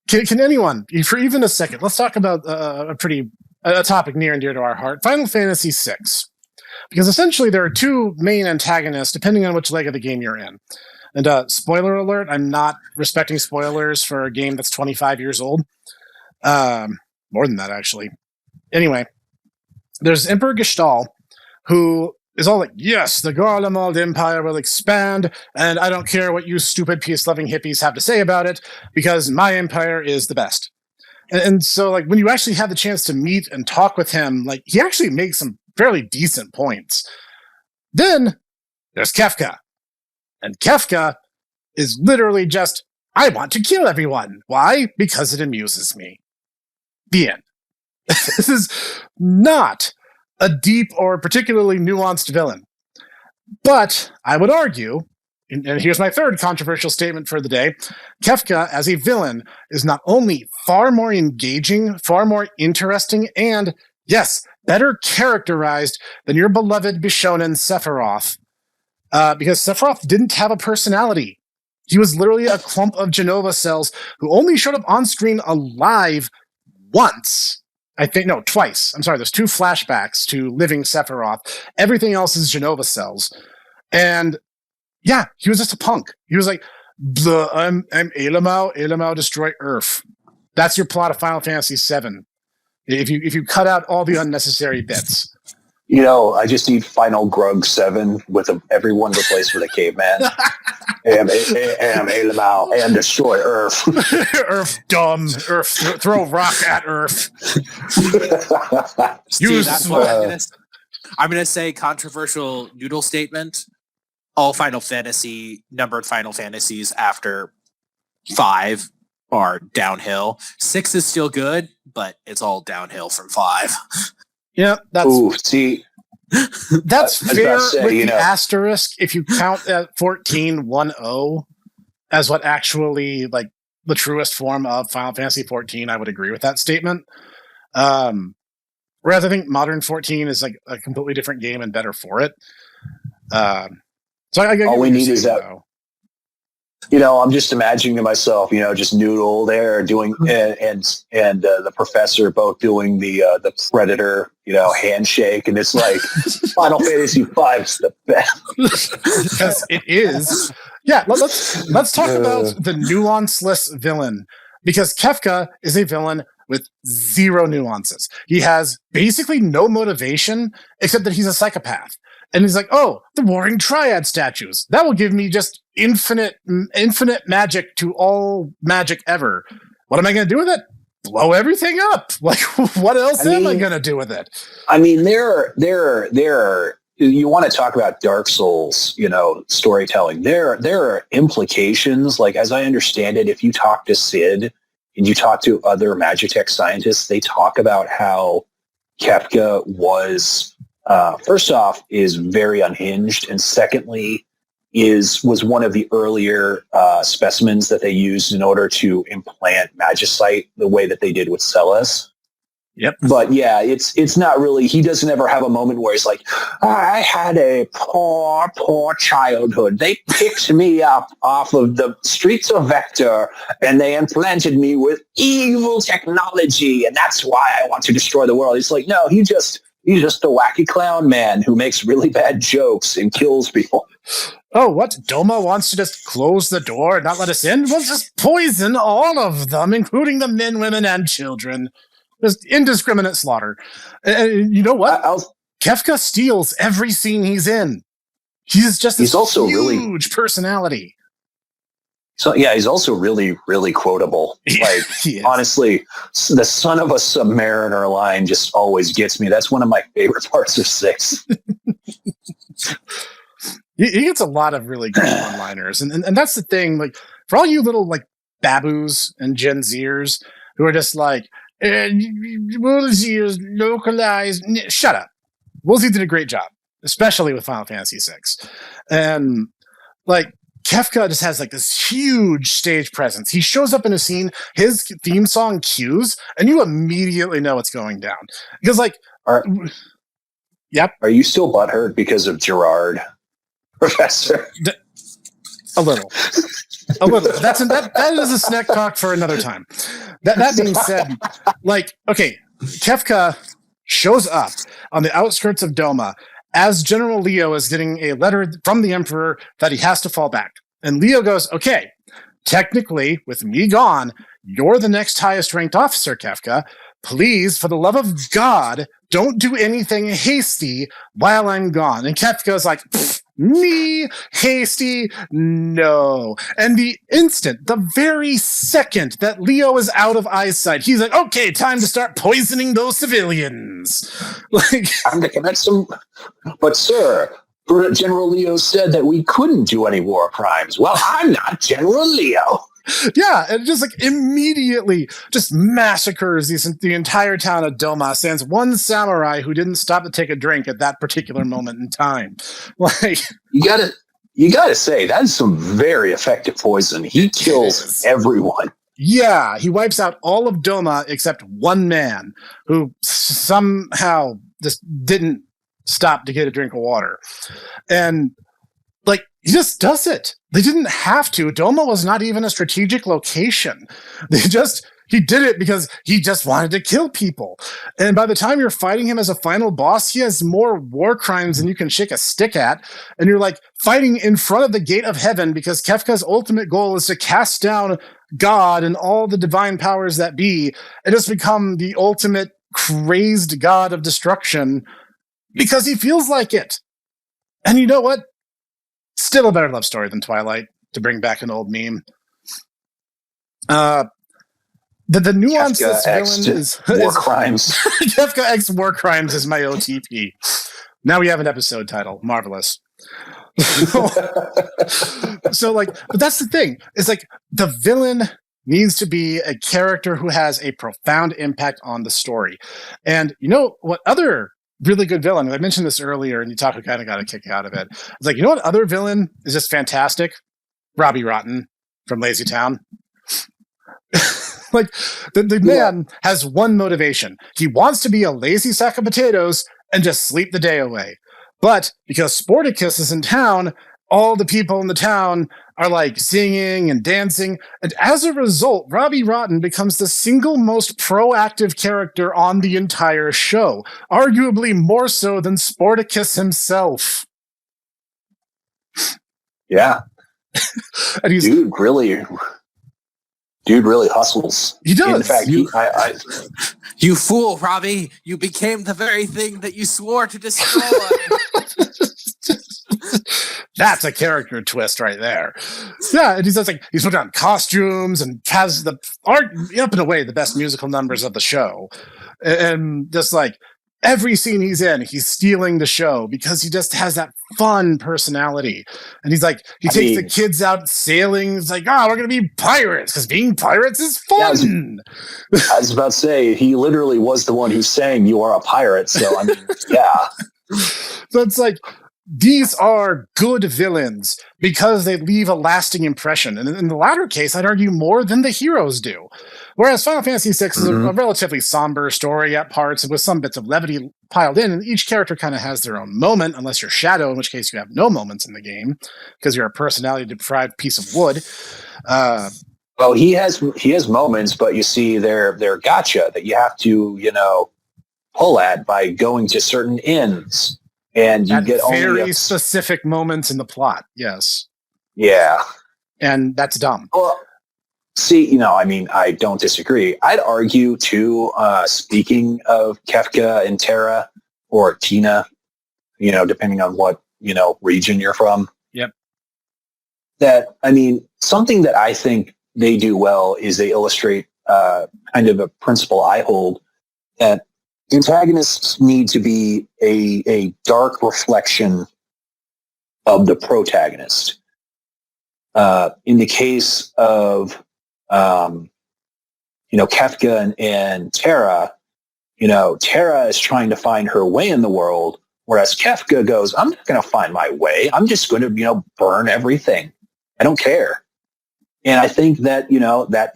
can anyone, for even a second, let's talk about a topic near and dear to our heart, Final Fantasy VI. Because essentially there are two main antagonists, depending on which leg of the game you're in. And spoiler alert, I'm not respecting spoilers for a game that's 25 years old. More than that, actually. Anyway, there's Emperor Gestahl, who is all like, "Yes, the Garlemald Empire will expand, and I don't care what you stupid peace-loving hippies have to say about it, because my empire is the best." And so, like, when you actually have the chance to meet and talk with him, like, he actually makes some fairly decent points. Then there's Kefka. And Kefka is literally just, "I want to kill everyone." Why? Because it amuses me. The end. This is not a deep or particularly nuanced villain. But I would argue, and here's my third controversial statement for the day, Kefka as a villain is not only far more engaging, far more interesting, and, yes, better characterized than your beloved Bishonen Sephiroth. Because Sephiroth didn't have a personality. He was literally a clump of Genova cells who only showed up on screen alive once. Twice. I'm sorry, there's two flashbacks to living Sephiroth. Everything else is Genova cells. And yeah, he was just a punk. He was like, I'm Elamau. Elamau destroy Earth. That's your plot of Final Fantasy VII. If you cut out all the unnecessary bits. I just need Final Grug 7 with everyone replaced with a caveman. Am Elamau and destroy Earth. Earth dumb. Earth throw rock at Earth. That's what I'm gonna say. Controversial noodle statement. All numbered Final Fantasies after 5 are downhill. 6 is still good, but it's all downhill from 5. Yeah, that's fair say, with the asterisk if you count that 14-1-0 as what actually, like, the truest form of Final Fantasy 14. I would agree with that statement. Whereas I think modern 14 is like a completely different game and better for it. So I all we need is that. Though. I'm just imagining to myself, just Noodle there doing, and the professor both doing the Predator, handshake, and it's like Final Fantasy V is the best because it is. Yeah, let's talk about the nuanceless villain, because Kefka is a villain with zero nuances. He has basically no motivation except that he's a psychopath. And he's like, oh, the Warring Triad statues. That will give me just infinite magic to all magic ever. What am I going to do with it? Blow everything up. Like, what else am I going to do with it? I mean, there are, you want to talk about Dark Souls, storytelling. There are implications. Like, as I understand it, if you talk to Sid and you talk to other Magitech scientists, they talk about how Kefka was... first off, is very unhinged, and secondly, was one of the earlier specimens that they used in order to implant magicite the way that they did with Celes. Yep. But yeah, it's not really. He doesn't ever have a moment where he's like, "I had a poor childhood. They picked me up off of the streets of Vector, and they implanted me with evil technology, and that's why I want to destroy the world." It's like, no, he's just a wacky clown man who makes really bad jokes and kills people. Oh, what? Doma wants to just close the door and not let us in? We'll just poison all of them, including the men, women, and children. Just indiscriminate slaughter. And you know what? Kefka steals every scene he's in. He's also huge personality. So yeah, he's also really, really quotable. Like, honestly, the son of a submariner line just always gets me. That's one of my favorite parts of 6. He gets a lot of really good one-liners. And that's the thing, like, for all you little, like, babus and Gen Zers who are just like, Woolsey is localized. Shut up. Woolsey did a great job, especially with Final Fantasy VI. And, like, Kefka just has like this huge stage presence. He shows up in a scene, his theme song cues, and you immediately know what's going down. Because like, yep. Are you still butthurt because of Gerard, Professor? A little. That is a snack talk for another time. That being said, like, okay, Kefka shows up on the outskirts of Doma as General Leo is getting a letter from the Emperor that he has to fall back. And Leo goes, okay, technically, with me gone, you're the next highest ranked officer, Kefka. Please, for the love of God, don't do anything hasty while I'm gone. And Kefka's like, me? Hasty? No. And the very second that Leo is out of eyesight, he's like, okay, time to start poisoning those civilians. Like, I'm to commit some... But sir, General Leo said that we couldn't do any war crimes. Well, I'm not General Leo. Yeah, and just like immediately just massacres the entire town of Doma, sans one samurai who didn't stop to take a drink at that particular moment in time. Like, you gotta say that is some very effective poison. He kills everyone. Yeah, he wipes out all of Doma except one man who somehow just didn't stop to get a drink of water. And like, he just does it. They didn't have to. Doma was not even a strategic location. He did it because he just wanted to kill people. And by the time you're fighting him as a final boss, he has more war crimes than you can shake a stick at. And you're like fighting in front of the gate of heaven because Kefka's ultimate goal is to cast down God and all the divine powers that be and just become the ultimate crazed god of destruction because he feels like it. And you know what? Still a better love story than Twilight, to bring back an old meme. The nuanceless villain is War Crimes. Kefka X War Crimes is my OTP. Now we have an episode title. Marvelous. So like, but that's the thing. It's like the villain needs to be a character who has a profound impact on the story. And you know what other really good villain, I mentioned this earlier and Yutaka kind of got a kick out of it. It's like, you know what other villain is just fantastic? Robbie Rotten from Lazy Town. Like, the man has one motivation. He wants to be a lazy sack of potatoes and just sleep the day away. But because Sporticus is in town, all the people in the town are like singing and dancing. And as a result, Robbie Rotten becomes the single most proactive character on the entire show, arguably more so than Sportacus himself. Yeah. And he's, dude really hustles. He does. In fact, You fool, Robbie! You became the very thing that you swore to destroy. That's a character twist right there. Yeah, and he's just like, he's put on costumes and has the art up and away the best musical numbers of the show. And just like every scene he's in, he's stealing the show because he just has that fun personality. And he's like, he takes the kids out sailing. It's like, we're going to be pirates because being pirates is fun. Yeah, I was about to say, he literally was the one who's saying you are a pirate. So, I mean, yeah. So it's like, these are good villains because they leave a lasting impression. And in the latter case, I'd argue more than the heroes do. Whereas Final Fantasy VI is a relatively somber story at parts with some bits of levity piled in, and each character kind of has their own moment, unless you're Shadow, in which case you have no moments in the game because you're a personality-deprived piece of wood. Well, he has moments, but you see they're gotcha that you have to, pull at by going to certain inns. And you get very specific moments in the plot. Yes. Yeah. And that's dumb. Well, see, I mean, I don't disagree. I'd argue too, speaking of Kefka and Terra or Tina, depending on what, region you're from. Yep. That, I mean, something that I think they do well is they illustrate kind of a principle I hold that antagonists need to be a dark reflection of the protagonist. In the case of, Kefka and Terra, Terra is trying to find her way in the world, whereas Kefka goes, I'm not going to find my way. I'm just going to, burn everything. I don't care. And I think that,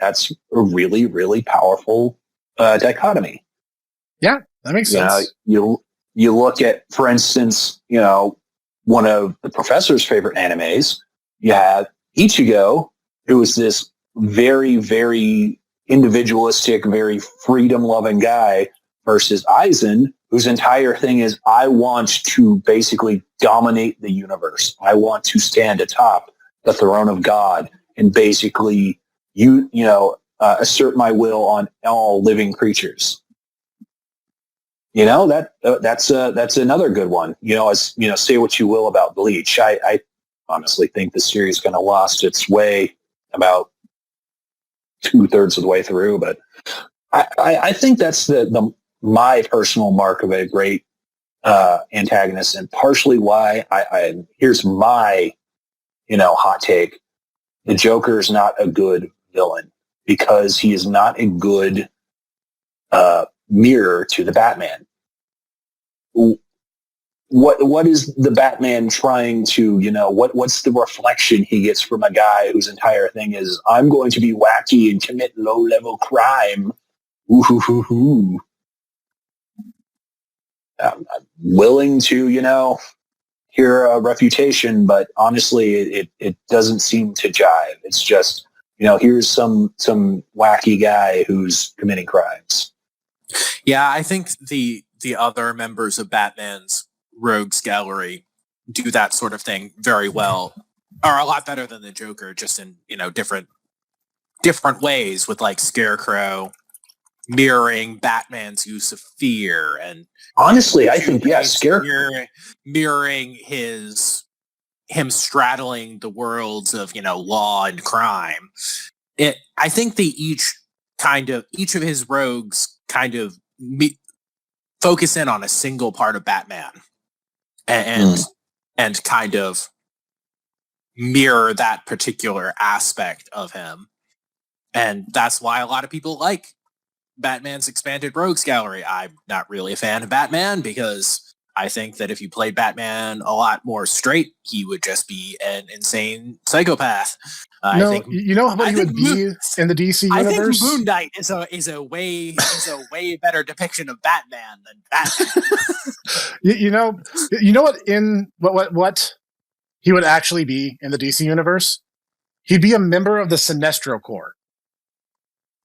that's a really, really powerful dichotomy. Yeah, that makes sense. You look at, for instance, one of the professor's favorite animes. You have Ichigo, who is this very, very individualistic, very freedom-loving guy, versus Aizen, whose entire thing is, I want to basically dominate the universe. I want to stand atop the throne of God and basically, assert my will on all living creatures. That's another good one. Say what you will about Bleach. I honestly think the series kind of lost its way about 2/3 of the way through, but I think that's my personal mark of a great antagonist, and partially why here's my hot take: the Joker is not a good villain because he is not a good mirror to the Batman. What is the Batman trying to, what's the reflection he gets from a guy whose entire thing is, I'm going to be wacky and commit low-level crime. Ooh. I'm willing to, hear a refutation, but honestly, it doesn't seem to jive. It's just, here's some wacky guy who's committing crimes. Yeah, I think the other members of Batman's Rogues Gallery do that sort of thing very well, are a lot better than the Joker, just in different ways, with like Scarecrow mirroring Batman's use of fear, and honestly, I think Scarecrow mirroring him straddling the worlds of law and crime. I think each of his rogues kind of focus in on a single part of Batman and kind of mirror that particular aspect of him. And that's why a lot of people like Batman's expanded Rogues Gallery. I'm not really a fan of Batman because I think that if you played Batman a lot more straight, he would just be an insane psychopath. You know what he would be in the DC universe? I think Moon Knight is a way better depiction of Batman than Batman. you know what he would actually be in the DC universe? He'd be a member of the Sinestro Corps.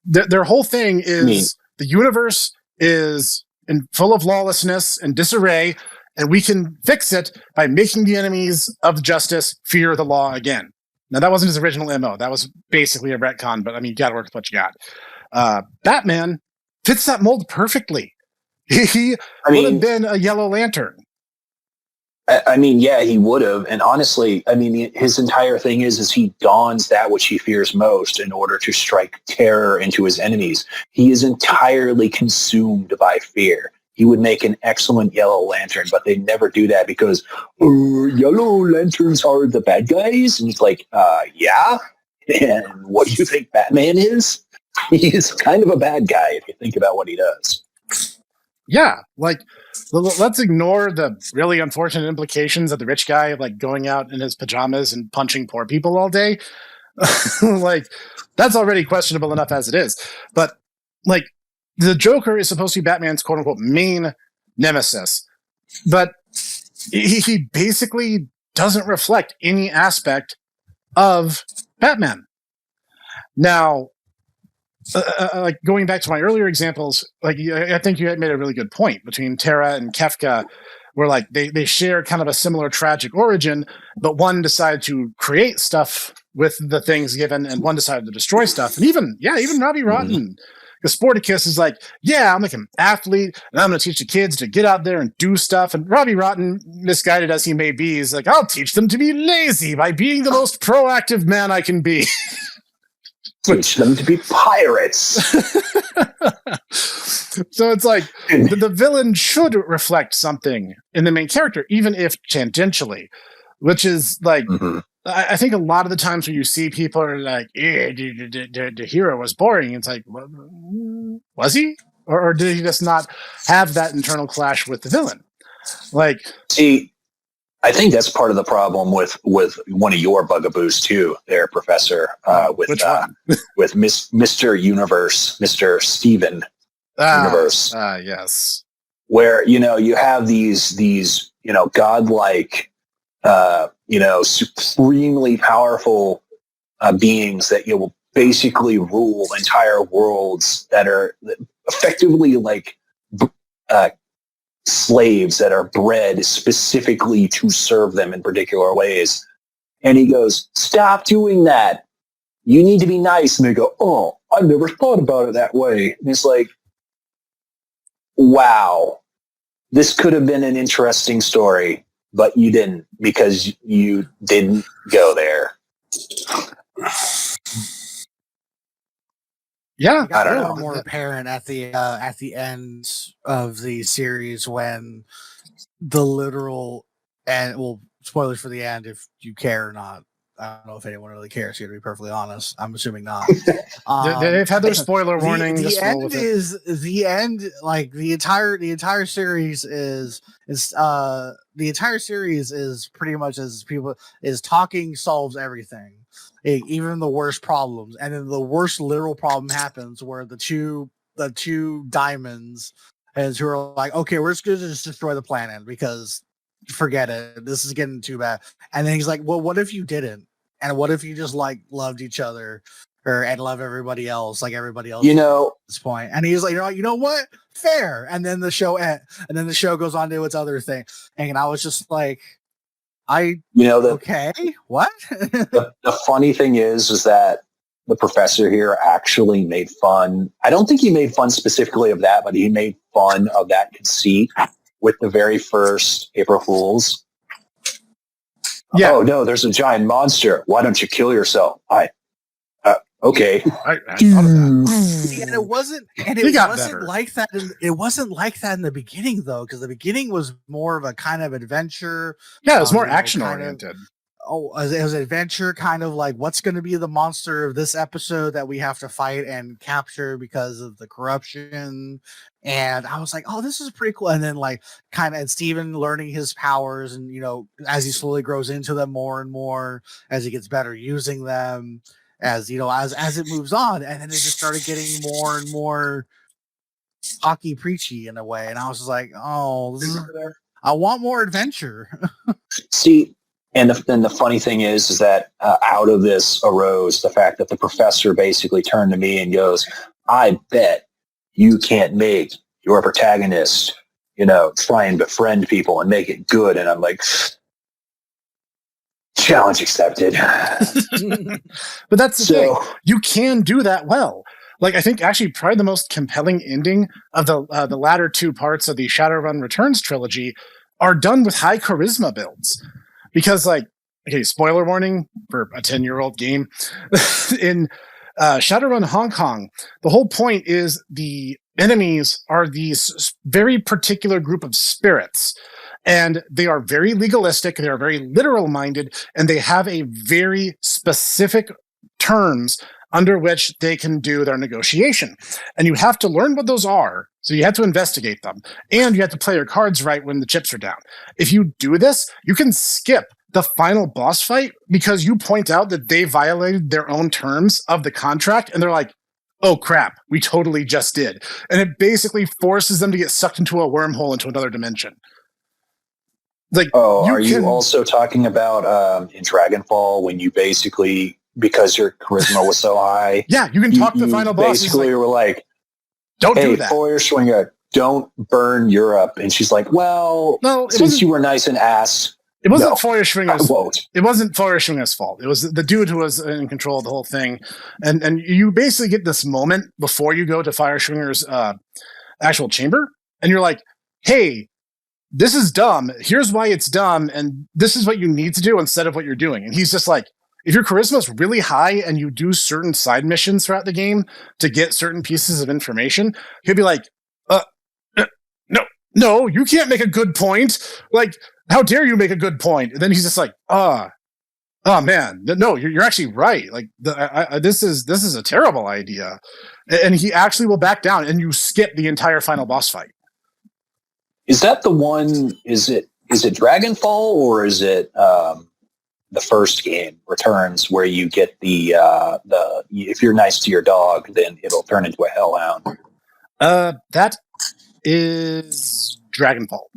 Their whole thing is the universe is full of lawlessness and disarray, and we can fix it by making the enemies of justice fear the law again. Now, that wasn't his original MO. That was basically a retcon, but I mean, you got to work with what you got. Batman fits that mold perfectly. He would have been a Yellow Lantern. I mean, yeah, he would have. And honestly, I mean, his entire thing is he dons that which he fears most in order to strike terror into his enemies. He is entirely consumed by fear. He would make an excellent Yellow Lantern, but they never do that because Yellow Lanterns are the bad guys. And it's like, yeah. And what do you think Batman is? He's kind of a bad guy if you think about what he does. Yeah, like let's ignore the really unfortunate implications of the rich guy like going out in his pajamas and punching poor people all day. Like that's already questionable enough as it is. But like the Joker is supposed to be Batman's quote unquote main nemesis, but he basically doesn't reflect any aspect of Batman. Now, like going back to my earlier examples, like I think you made a really good point between Tara and Kefka, where like they share kind of a similar tragic origin, but one decided to create stuff with the things given, and one decided to destroy stuff. And even Robbie Rotten, because Sporticus is like, yeah, I'm like an athlete, and I'm going to teach the kids to get out there and do stuff. And Robbie Rotten, misguided as he may be, is like, I'll teach them to be lazy by being the most proactive man I can be. Teach them to be pirates. So it's like the villain should reflect something in the main character, even if tangentially, which is like, I think a lot of the times when you see people are like, the hero was boring. It's like, was he? Or did he just not have that internal clash with the villain? Like, see, I think that's part of the problem with one of your bugaboos too, there, Professor. With Mr. Universe, Mr. Steven Universe. Yes. Where you have these godlike, supremely powerful beings that will basically rule entire worlds that are effectively like slaves that are bred specifically to serve them in particular ways. And he goes, stop doing that. You need to be nice. And they go, oh, I've never thought about it that way. And it's like, wow, this could have been an interesting story, but you didn't because you didn't go there. Yeah, I don't know. More apparent at the end of the series when the literal spoilers for the end if you care or not. I don't know if anyone really cares here, to be perfectly honest. I'm assuming not. They've had their spoiler warning. The end is the end. Like the entire series is pretty much as people is talking solves everything. Even the worst problems, and then the worst literal problem happens where the two diamonds who are like, okay, we're just gonna just destroy the planet because forget it, this is getting too bad. And then he's like, well, what if you didn't? And what if you just like loved each other and love everybody else like everybody else? At this point, and he's like, you know what? Fair. And then the show goes on to its other thing, and I was just like. Okay, what? the funny thing is that the professor here actually made fun. I don't think he made fun specifically of that, but he made fun of that conceit with the very first April Fools. Yeah. Oh no, there's a giant monster. Why don't you kill yourself? Okay. I thought of that. See, and it wasn't like that. It wasn't like that in the beginning, though, because the beginning was more of a kind of adventure. Yeah, it was more action oriented. It was an adventure, kind of like what's going to be the monster of this episode that we have to fight and capture because of the corruption. And I was like, oh, this is pretty cool. And then like kind of Steven learning his powers and, as he slowly grows into them more and more, as he gets better using them. As it moves on, and then it just started getting more and more hockey preachy in a way, and I was just like, "Oh, I want more adventure." See, And the funny thing is that out of this arose the fact that the professor basically turned to me and goes, I bet you can't make your protagonist, try and befriend people and make it good. And I'm like, challenge accepted. But that's the thing. You can do that well. Like, I think actually probably the most compelling ending of the latter two parts of the Shadowrun Returns trilogy are done with high charisma builds. Because, like, okay, spoiler warning for a 10-year-old game. In Shadowrun Hong Kong, the whole point is the enemies are these very particular group of spirits. And they are very legalistic, they are very literal-minded, and they have a very specific terms under which they can do their negotiation. And you have to learn what those are, so you have to investigate them, and you have to play your cards right when the chips are down. If you do this, you can skip the final boss fight because you point out that they violated their own terms of the contract, and they're like, oh crap, we totally just did. And it basically forces them to get sucked into a wormhole into another dimension. Like, you also talking about in Dragonfall when you basically, because your charisma was so high, yeah, you can talk to the final boss. Basically, were like, don't do that. Feuerschwinger, don't burn Europe. And she's like, well, no, since you were nice and asked, it wasn't Feuerschwinger's fault. It wasn't Feuerschwinger's fault. It was the dude who was in control of the whole thing. And you basically get this moment before you go to Feuerschwinger's actual chamber, and you're like, hey, this is dumb. Here's why it's dumb, and this is what you need to do instead of what you're doing. And he's just like, if your charisma is really high and you do certain side missions throughout the game to get certain pieces of information, he'll be like, no, you can't make a good point. Like, how dare you make a good point? And then he's just like, oh man, no, you're actually right. Like, this is a terrible idea. And he actually will back down, and you skip the entire final boss fight. Is that the one? Is it Dragonfall, or is it the first game, Returns, where you get the if you're nice to your dog, then it'll turn into a hellhound? That is Dragonfall,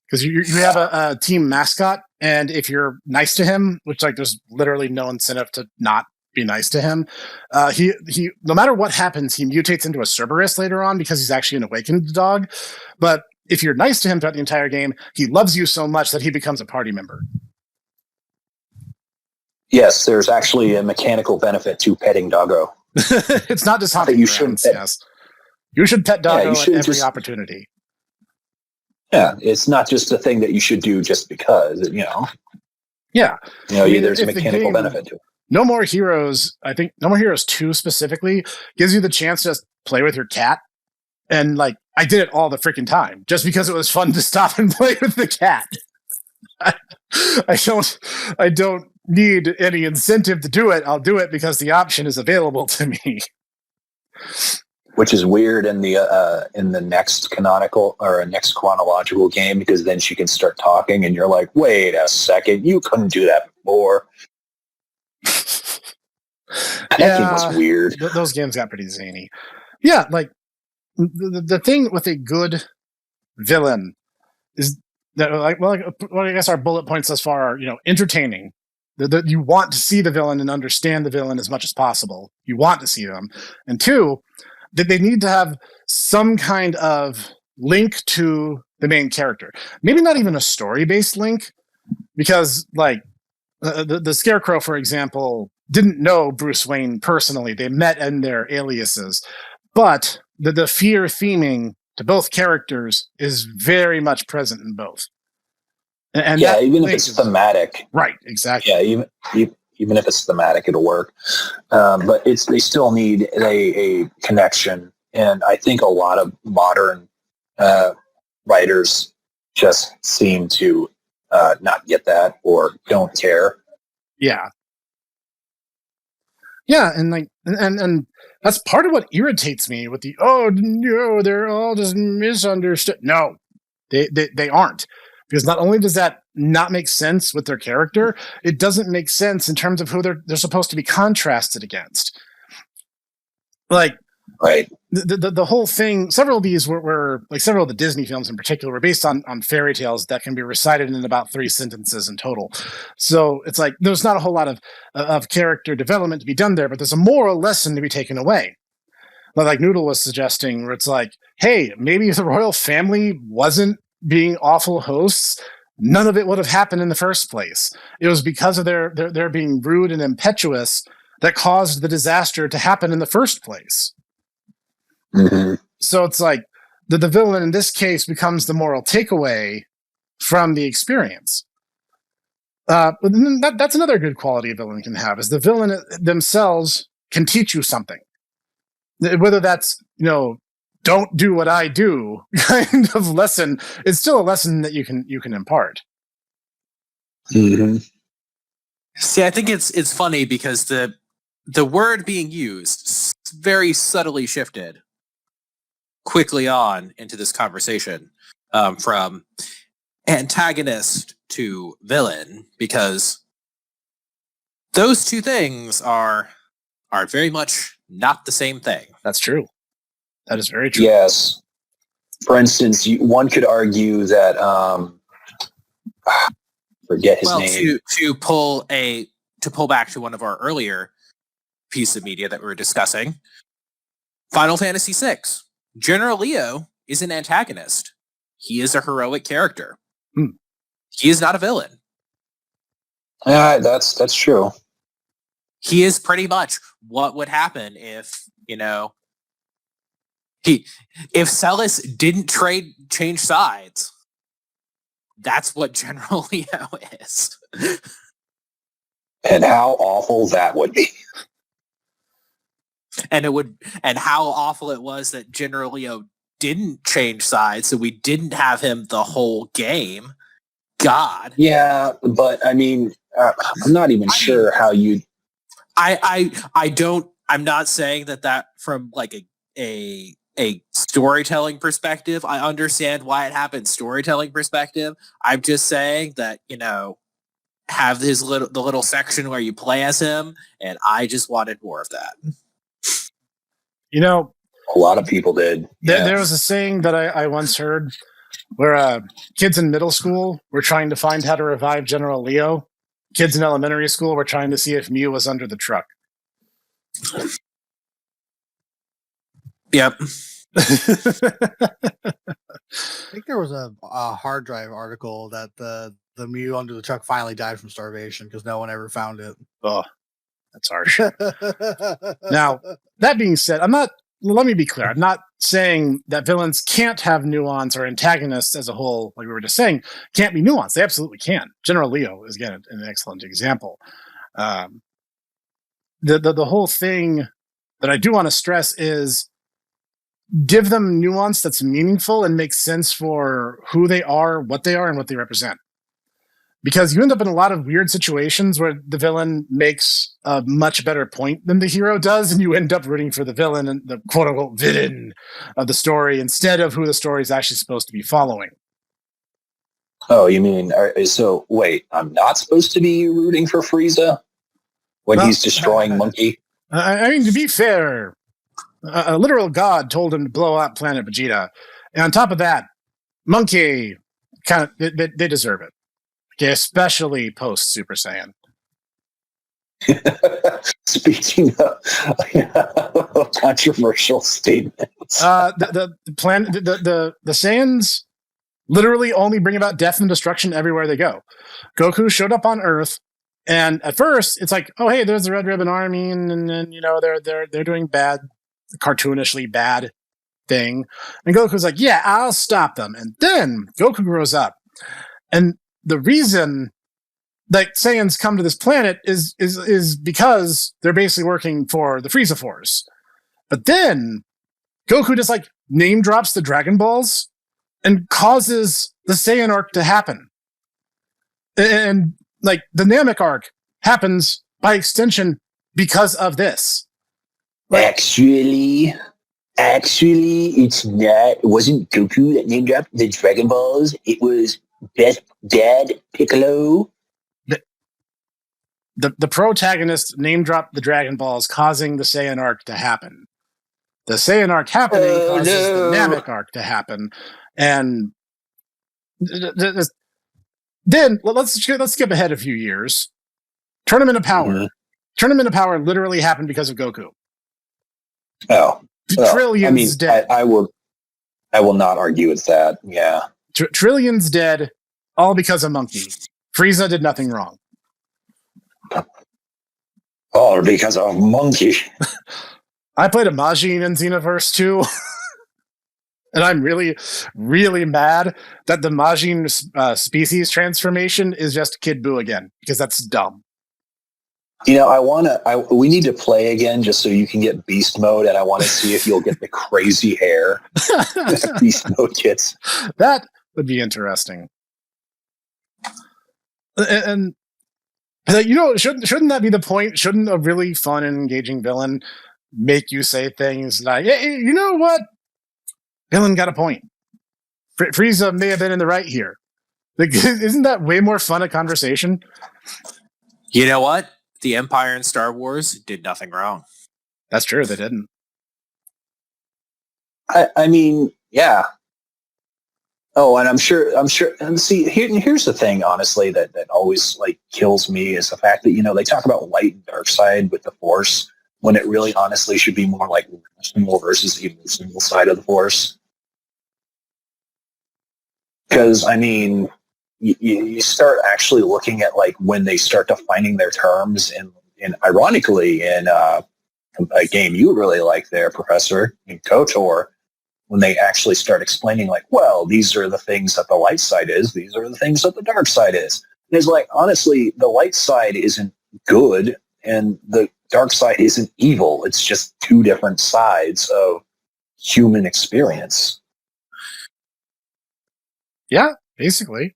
because you have a team mascot, and if you're nice to him, which, like, there's literally no incentive to not be nice to him, he no matter what happens, he mutates into a Cerberus later on because he's actually an awakened dog. But if you're nice to him throughout the entire game, he loves you so much that he becomes a party member. Yes, there's actually a mechanical benefit to petting doggo. It's not just hunting grounds, yes. You should pet doggo at every opportunity. Yeah, it's not just a thing that you should do just because, Yeah. There's a mechanical benefit to it. No More Heroes, I think No More Heroes 2 specifically, gives you the chance to just play with your cat. And, like, I did it all the freaking time just because it was fun to stop and play with the cat. I don't need any incentive to do it. I'll do it because the option is available to me. Which is weird in the next canonical or next chronological game, because then she can start talking and you're like, wait a second, you couldn't do that before. That game was weird. Those games got pretty zany. Yeah, like, the thing with a good villain is that, I guess our bullet points thus far are, entertaining. You want to see the villain and understand the villain as much as possible. You want to see them. And two, that they need to have some kind of link to the main character. Maybe not even a story-based link, because, like, the Scarecrow, for example, didn't know Bruce Wayne personally. They met in their aliases. But the fear theming to both characters is very much present in both. And yeah, even if it's thematic. Right, exactly. Yeah, even if it's thematic, it'll work. But they still need a connection. And I think a lot of modern writers just seem to not get that or don't care. Yeah. Yeah, and that's part of what irritates me with no, they're all just misunderstood. No, they aren't. Because not only does that not make sense with their character, it doesn't make sense in terms of who they're supposed to be contrasted against. Like, Right. The whole thing, several of these were like several of the Disney films in particular were based on fairy tales that can be recited in about 3 sentences in total. So it's like there's not a whole lot of character development to be done there, but there's a moral lesson to be taken away. Like Noodle was suggesting, where it's like, hey, maybe if the royal family wasn't being awful hosts, none of it would have happened in the first place. It was because of their being rude and impetuous that caused the disaster to happen in the first place. Mm-hmm. So it's like the villain in this case becomes the moral takeaway from the experience. But then that's another good quality a villain can have, is the villain themselves can teach you something. Whether that's, don't do what I do kind of lesson, it's still a lesson that you can impart. Mm-hmm. See, I think it's funny because the word being used very subtly shifted quickly on into this conversation from antagonist to villain, because those two things are very much not the same thing. That's true. That is very true. Yes. For instance, one could argue that forget his name. To pull back to one of our earlier pieces of media that we were discussing, Final Fantasy VI. General Leo is an antagonist. He is a heroic character. He is not a villain. That's true. He is pretty much what would happen if Celis didn't change sides. That's what General Leo is. And how awful that would be. And how awful it was that General Leo didn't change sides, so we didn't have him the whole game. God. Yeah, but I mean, I'm not even sure how you. I'm not saying that from like a storytelling perspective, I understand why it happened. Storytelling perspective, I'm just saying that have the little section where you play as him, and I just wanted more of that. A lot of people did. There was a saying that I once heard where kids in middle school were trying to find how to revive General Leo. Kids in elementary school were trying to see if Mew was under the truck. Yep. I think there was a hard drive article that the Mew under the truck finally died from starvation because no one ever found it. Oh, that's harsh. Now, that being said, let me be clear. I'm not saying that villains can't have nuance or antagonists as a whole, like we were just saying, can't be nuanced. They absolutely can. General Leo is, again, an excellent example. The whole thing that I do want to stress is give them nuance that's meaningful and makes sense for who they are, and what they represent. Because you end up in a lot of weird situations where the villain makes a much better point than the hero does, and you end up rooting for the villain and the quote-unquote villain of the story instead of who the story is actually supposed to be following. Oh, you mean, so wait, I'm not supposed to be rooting for Frieza when he's destroying Monkey? I mean, to be fair, a literal god told him to blow up Planet Vegeta. And on top of that, Monkey, they deserve it. Okay, especially post Super Saiyan. Speaking of controversial statements, the Saiyans literally only bring about death and destruction everywhere they go. Goku showed up on Earth, and at first it's like, oh hey, there's the Red Ribbon Army, and then they're doing bad, cartoonishly bad thing, and Goku's like, yeah, I'll stop them. And then Goku grows up, and the reason that Saiyans come to this planet is because they're basically working for the Frieza Force. But then Goku just like name drops the Dragon Balls and causes the Saiyan arc to happen. And like the Namek arc happens by extension because of this. Like, actually, it's not. It wasn't Goku that name dropped the Dragon Balls. It was Dad Piccolo. The protagonist name dropped the Dragon Balls, causing the Saiyan arc to happen. The Saiyan arc happening causes the Namek arc to happen, and then let's skip ahead a few years. Tournament of Power. Mhm. Tournament of Power literally happened because of Goku. Oh, Trillions dead. I will not argue with that. Yeah. Trillions dead, all because of Monkey. Frieza did nothing wrong. All because of Monkey. I played a Majin in Xenoverse 2. And I'm really, really mad that the Majin species transformation is just Kid Buu again, because that's dumb. You know, we need to play again just so you can get beast mode, and I want to see if you'll get the crazy hair that beast mode gets. That would be interesting. And you know, shouldn't that be the point? Shouldn't a really fun and engaging villain make you say things like, hey, you know what? Villain got a point. Frieza may have been in the right here. Like, isn't that way more fun a conversation? You know what? The Empire in Star Wars did nothing wrong. That's true. They didn't. I mean, yeah. Oh, and I'm sure. And see, here's the thing. Honestly, that always like kills me is the fact that they talk about light and dark side with the Force when it really, honestly, should be more like rational versus the emotional side of the Force. Because I mean, you start actually looking at like when they start defining their terms, and ironically, in a game you really like there, Professor, in KOTOR, when they actually start explaining like, well, these are the things that the light side is, these are the things that the dark side is. And it's like, honestly, the light side isn't good and the dark side isn't evil. It's just two different sides of human experience. Yeah, basically.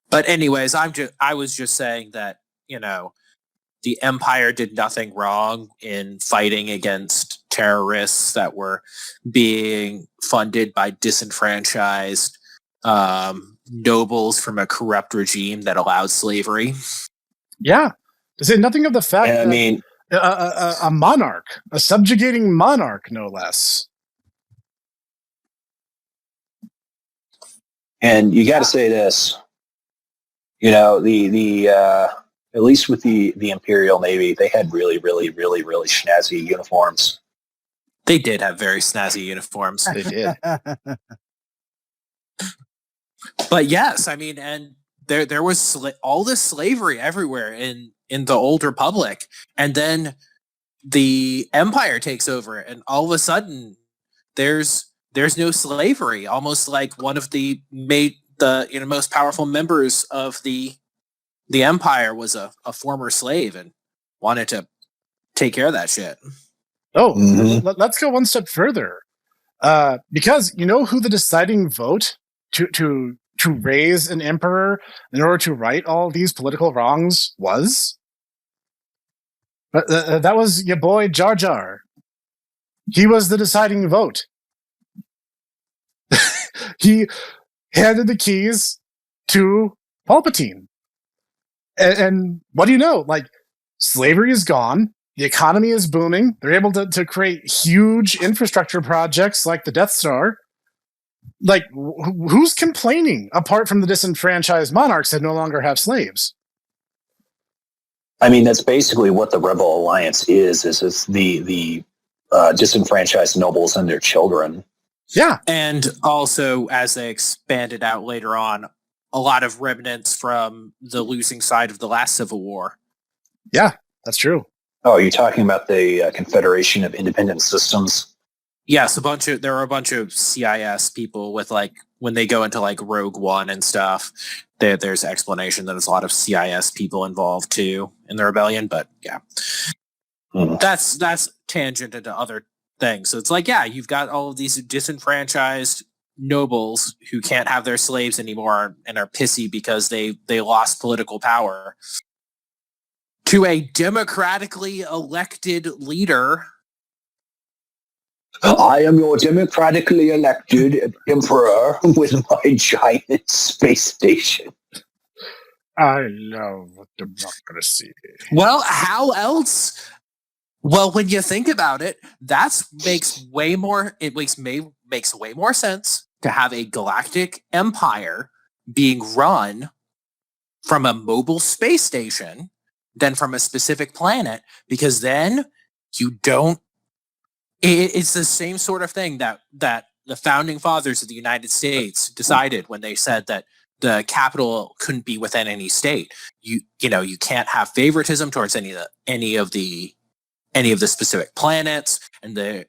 But anyways, I was just saying that, the Empire did nothing wrong in fighting against terrorists that were being funded by disenfranchised nobles from a corrupt regime that allowed slavery. Yeah. To say nothing of the fact that, I mean, a monarch, a subjugating monarch, no less. And you got to say this, the at least with the Imperial Navy, they had really, really, really, really snazzy uniforms. They did have very snazzy uniforms. They did. But yes, I mean, and there was all this slavery everywhere in the Old Republic, and then the Empire takes over, and all of a sudden there's no slavery. Almost like one of the most powerful members of the Empire was a former slave and wanted to take care of that shit. Oh, let's go one step further. Because you know who the deciding vote to raise an emperor in order to right all these political wrongs was? That was your boy Jar Jar. He was the deciding vote. He handed the keys to Palpatine. And what do you know? Like, slavery is gone. The economy is booming. They're able to create huge infrastructure projects like the Death Star. Like, who's complaining apart from the disenfranchised monarchs that no longer have slaves? I mean, that's basically what the Rebel Alliance is it's the disenfranchised nobles and their children. Yeah. And also, as they expanded out later on, a lot of remnants from the losing side of the last Civil War. Yeah, that's true. Oh, you're talking about the Confederation of Independent Systems? Yes, there are a bunch of CIS people with like, when they go into like Rogue One and stuff, there's explanation that there's a lot of CIS people involved too in the rebellion, but yeah. That's tangent into other things. So it's like, yeah, you've got all of these disenfranchised nobles who can't have their slaves anymore and are pissy because they lost political power to a democratically elected leader. I am your democratically elected emperor with my giant space station. I love democracy. Well, how else Well, when you think about it, makes way more sense to have a galactic empire being run from a mobile space station than from a specific planet, because then you don't. It's the same sort of thing that the founding fathers of the United States decided when they said that the capital couldn't be within any state. You can't have favoritism towards any of the specific planets, and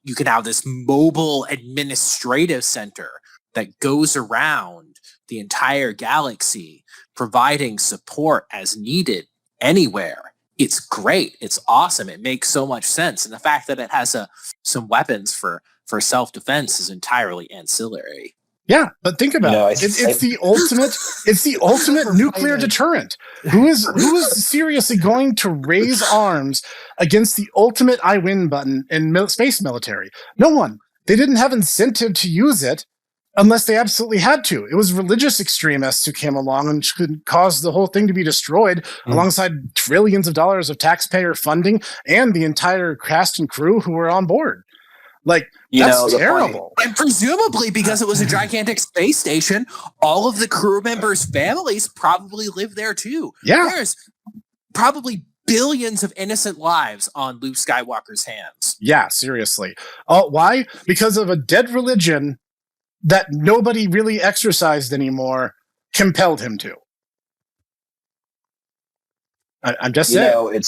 you can have this mobile administrative center that goes around the entire galaxy, providing support as needed anywhere. It's great. It's awesome. It makes so much sense. And the fact that it has some weapons for self-defense is entirely ancillary. Yeah, but think about it. It's the ultimate. It's the ultimate nuclear deterrent. Who is seriously going to raise arms against the ultimate "I win" button in space military? No one. They didn't have incentive to use it unless they absolutely had to. It was religious extremists who came along and could cause the whole thing to be destroyed, alongside trillions of dollars of taxpayer funding and the entire cast and crew who were on board. Like, that's terrible. And presumably, because it was a gigantic space station, all of the crew members' families probably live there too. Yeah. There's probably billions of innocent lives on Luke Skywalker's hands. Yeah, seriously. Why? Because of a dead religion that nobody really exercised anymore compelled him to. I'm just saying.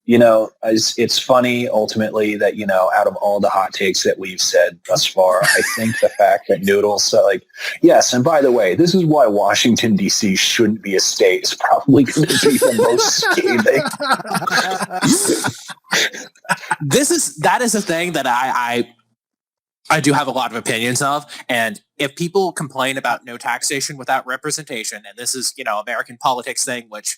It's funny ultimately that, out of all the hot takes that we've said thus far, I think the fact that Noodles yes, and by the way, this is why Washington, D.C. shouldn't be a state is probably going to be the most scathing. That is a thing that I do have a lot of opinions of. And if people complain about no taxation without representation, and this is, American politics thing, which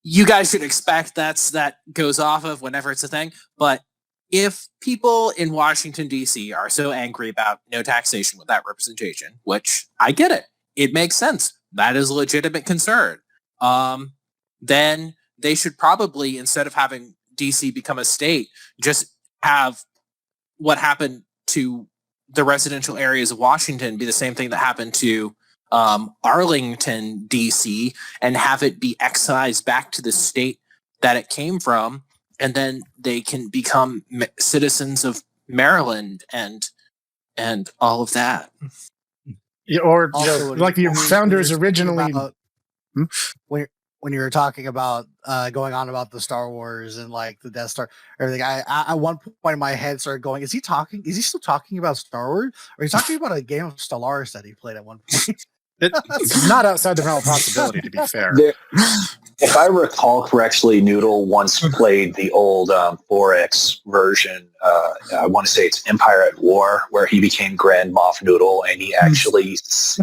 you guys should expect that goes off of whenever it's a thing. But if people in Washington, D.C. are so angry about no taxation without representation, which I get it, it makes sense. That is a legitimate concern. Then they should probably, instead of having D.C. become a state, just have what happened to the residential areas of Washington be the same thing that happened to Arlington, D.C., and have it be excised back to the state that it came from, and then they can become citizens of Maryland and all of that. Yeah, or like the founders originally. When you were talking about going on about the Star Wars and like the Death Star, everything, I at one point in my head started going, is he still talking about Star Wars? Or is he talking about a game of Stellaris that he played at one point? It's not outside the realm of possibility, to be fair. If I recall correctly, Noodle once played the old 4X version. I want to say it's Empire at War, where he became Grand Moff Noodle, and he actually he's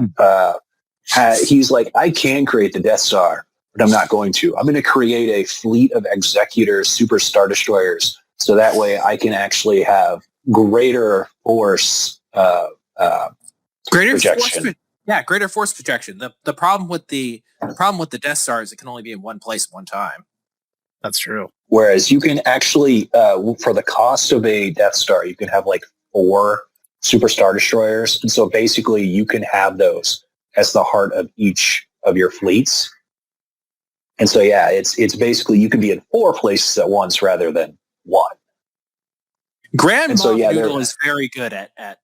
like, I can create the Death Star, but I'm not going to. I'm going to create a fleet of Executors, Super Star Destroyers, so that way I can actually have greater force projection. Greater force projection. The problem with the Death Star is it can only be in one place at one time. That's true. Whereas you can actually, for the cost of a Death Star, you can have like 4 Super Star Destroyers, and so basically you can have those as the heart of each of your fleets. And so it's basically you can be in 4 places at once rather than 1. Grand Moff Noodle is very good at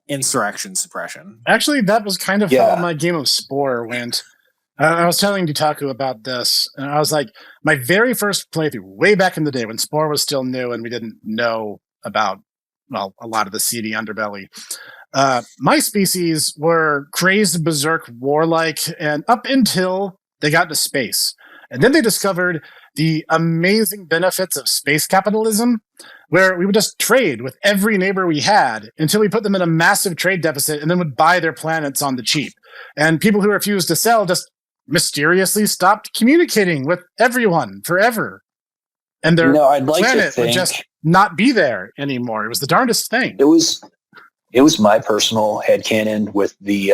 insurrection suppression. Actually, that was kind of how my game of Spore went. I was telling Dutaku about this, and I was like, my very first playthrough, way back in the day when Spore was still new and we didn't know about, a lot of the seedy underbelly. My species were crazed, berserk, warlike, and up until they got to space. And then they discovered the amazing benefits of space capitalism, where we would just trade with every neighbor we had until we put them in a massive trade deficit and then would buy their planets on the cheap. And people who refused to sell just mysteriously stopped communicating with everyone forever. And their planet would just not be there anymore. It was the darndest thing. It was my personal headcanon with the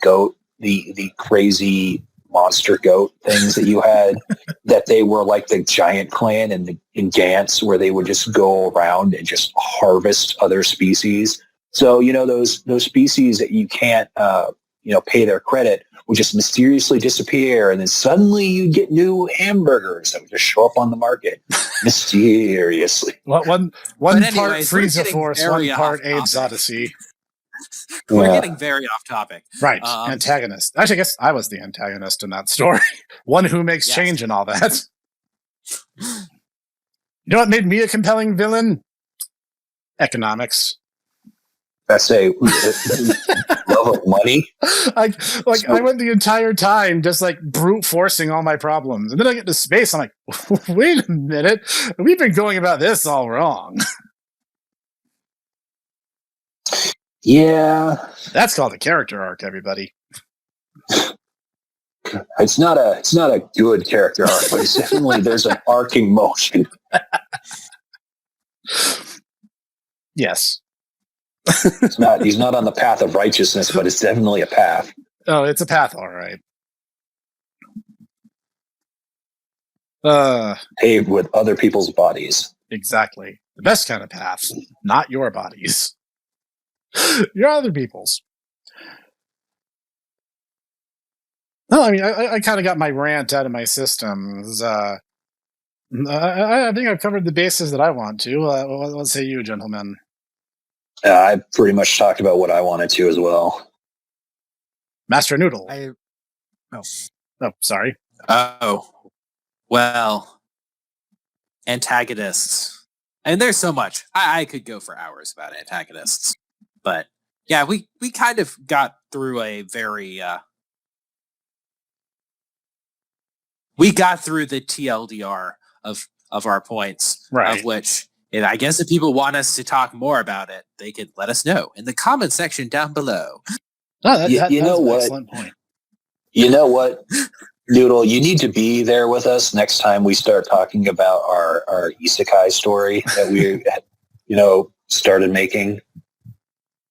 goat, the crazy monster goat things that you had, that they were like the giant clan in Gantz, where they would just go around and just harvest other species. So, those species that you can't, pay their credit would just mysteriously disappear. And then suddenly you'd get new hamburgers that would just show up on the market mysteriously. One But part anyways, we're Frieza getting Force, very one part off Abe's topic. Odyssey. We're Yeah. getting very off topic. Right, antagonist. Actually, I guess I was the antagonist in that story. One who makes Yes. change and all that. You know what made me a compelling villain? Economics. I say, love of money. I went the entire time just like brute forcing all my problems. And then I get to space, I'm like, wait a minute. We've been going about this all wrong. Yeah. That's called a character arc, everybody. It's not a good character arc, but it's definitely, there's an arcing motion. Yes. He's not on the path of righteousness, but it's definitely a path. Oh, it's a path, all right. Paved with other people's bodies. Exactly. The best kind of path, not your bodies. Your other people's. No, I mean, I kind of got my rant out of my system. I think I've covered the bases that I want to. What say you, gentlemen? I pretty much talked about what I wanted to as well. Master Noodle. No. Oh, sorry. Oh, well, antagonists. And there's so much. I could go for hours about antagonists. But yeah, we kind of got through a very... we got through the TLDR of our points, Right. of which... And I guess if people want us to talk more about it, they could let us know in the comment section down below. Oh, that's You know an what? excellent point. You know what, Noodle? You need to be there with us next time we start talking about our isekai story that we, started making.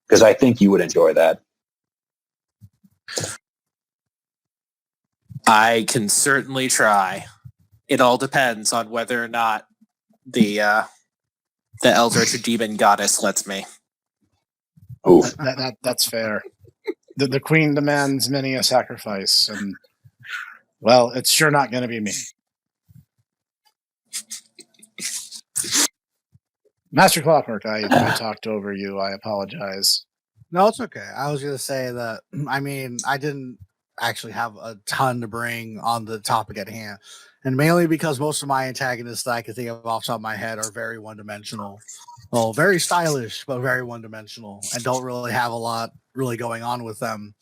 Because I think you would enjoy that. I can certainly try. It all depends on whether or not the Eldritch Demon Goddess lets me. Oof. That's fair. The queen demands many a sacrifice, and well, it's sure not going to be me. Master Clockwork, I talked over you. I apologize. No, it's okay. I was going to say that, I mean, I didn't actually have a ton to bring on the topic at hand. And mainly because most of my antagonists that I can think of off the top of my head are very one-dimensional. Well, very stylish, but very one-dimensional, and don't really have a lot really going on with them.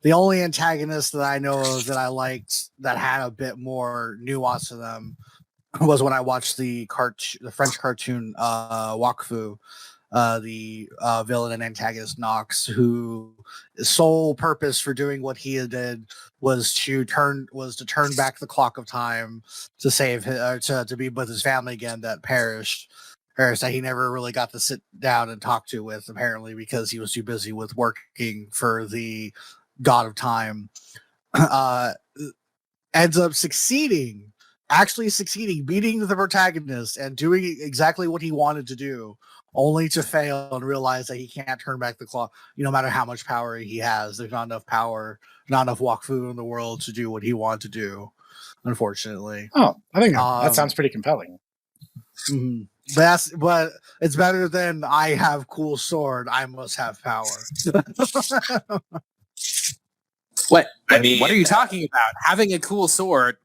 The only antagonist that I know of that I liked that had a bit more nuance to them was when I watched the French cartoon Wakfu, the villain and antagonist Nox, who his sole purpose for doing what he did was to turn back the clock of time to save to be with his family again that perished that he never really got to sit down and talk to with, apparently because he was too busy with working for the god of time. Ends up actually succeeding, beating the protagonist and doing exactly what he wanted to do, only to fail and realize that he can't turn back the clock. No matter how much power he has, there's not enough power, not enough Wakfu in the world to do what he wanted to do, unfortunately. Oh, I think that sounds pretty compelling. Mm-hmm. But it's better than I have cool sword, I must have power. What? I mean, what are you talking about? Having a cool sword.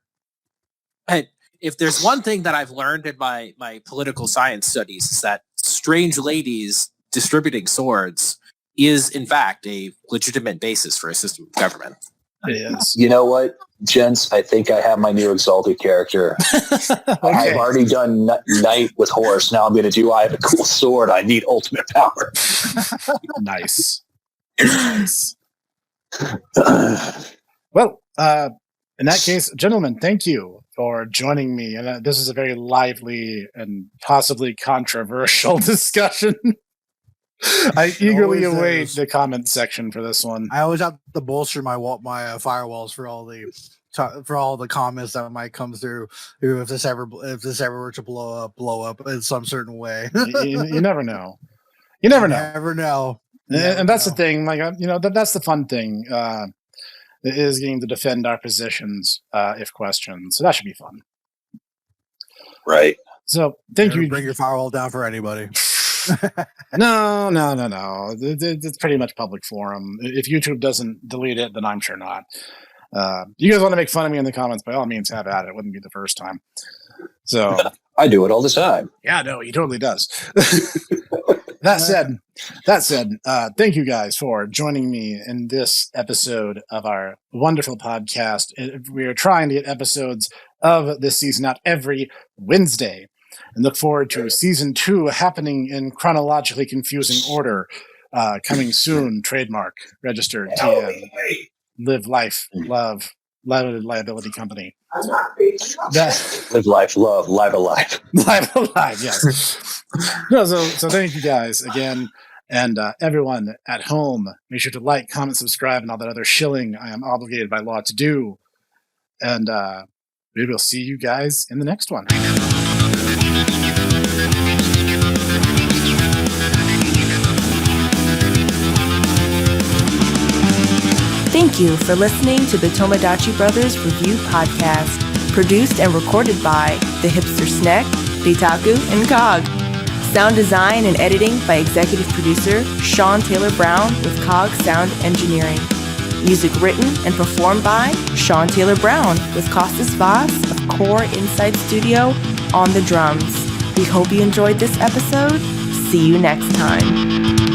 And if there's one thing that I've learned in my political science studies, is that strange ladies distributing swords is, in fact, a legitimate basis for a system of government. It is. You know what, gents? I think I have my new exalted character. Okay. I've already done knight with horse. Now I'm going to do I have a cool sword. I need ultimate power. Nice. Nice. Well, in that case, gentlemen, thank you for joining me. And this is a very lively and possibly controversial discussion. I eagerly await the comment section for this one. I always have to bolster my firewalls for all the for all the comments that might come through if this ever were to blow up in some certain way. You never know. You never know. Never know. And that's the thing. Like, that's the fun thing. Is getting to defend our positions if questioned. So that should be fun. Right. So thank you. Bring your firewall down for anybody. No. It's pretty much public forum. If YouTube doesn't delete it, then I'm sure not. You guys want to make fun of me in the comments, by all means, have at it. It wouldn't be the first time. So I do it all the time. Yeah, no, he totally does. That said, thank you guys for joining me in this episode of our wonderful podcast. We are trying to get episodes of this season out every Wednesday, and look forward to season 2 happening in chronologically confusing order. Coming soon. Trademark registered. TM. Live life, love, limited liability company. Live life, love, live alive. Live alive, yes. No, so thank you guys again. And everyone at home, make sure to like, comment, subscribe, and all that other shilling I am obligated by law to do. And maybe we'll see you guys in the next one. Thank you for listening to the Tomodachi Brothers Review Podcast, produced and recorded by The Hipster Snack, Bitaku, and Cog. Sound design and editing by executive producer Sean Taylor Brown with Cog Sound Engineering. Music written and performed by Sean Taylor Brown with Costas Vaz of Core Insight Studio on the drums. We hope you enjoyed this episode. See you next time.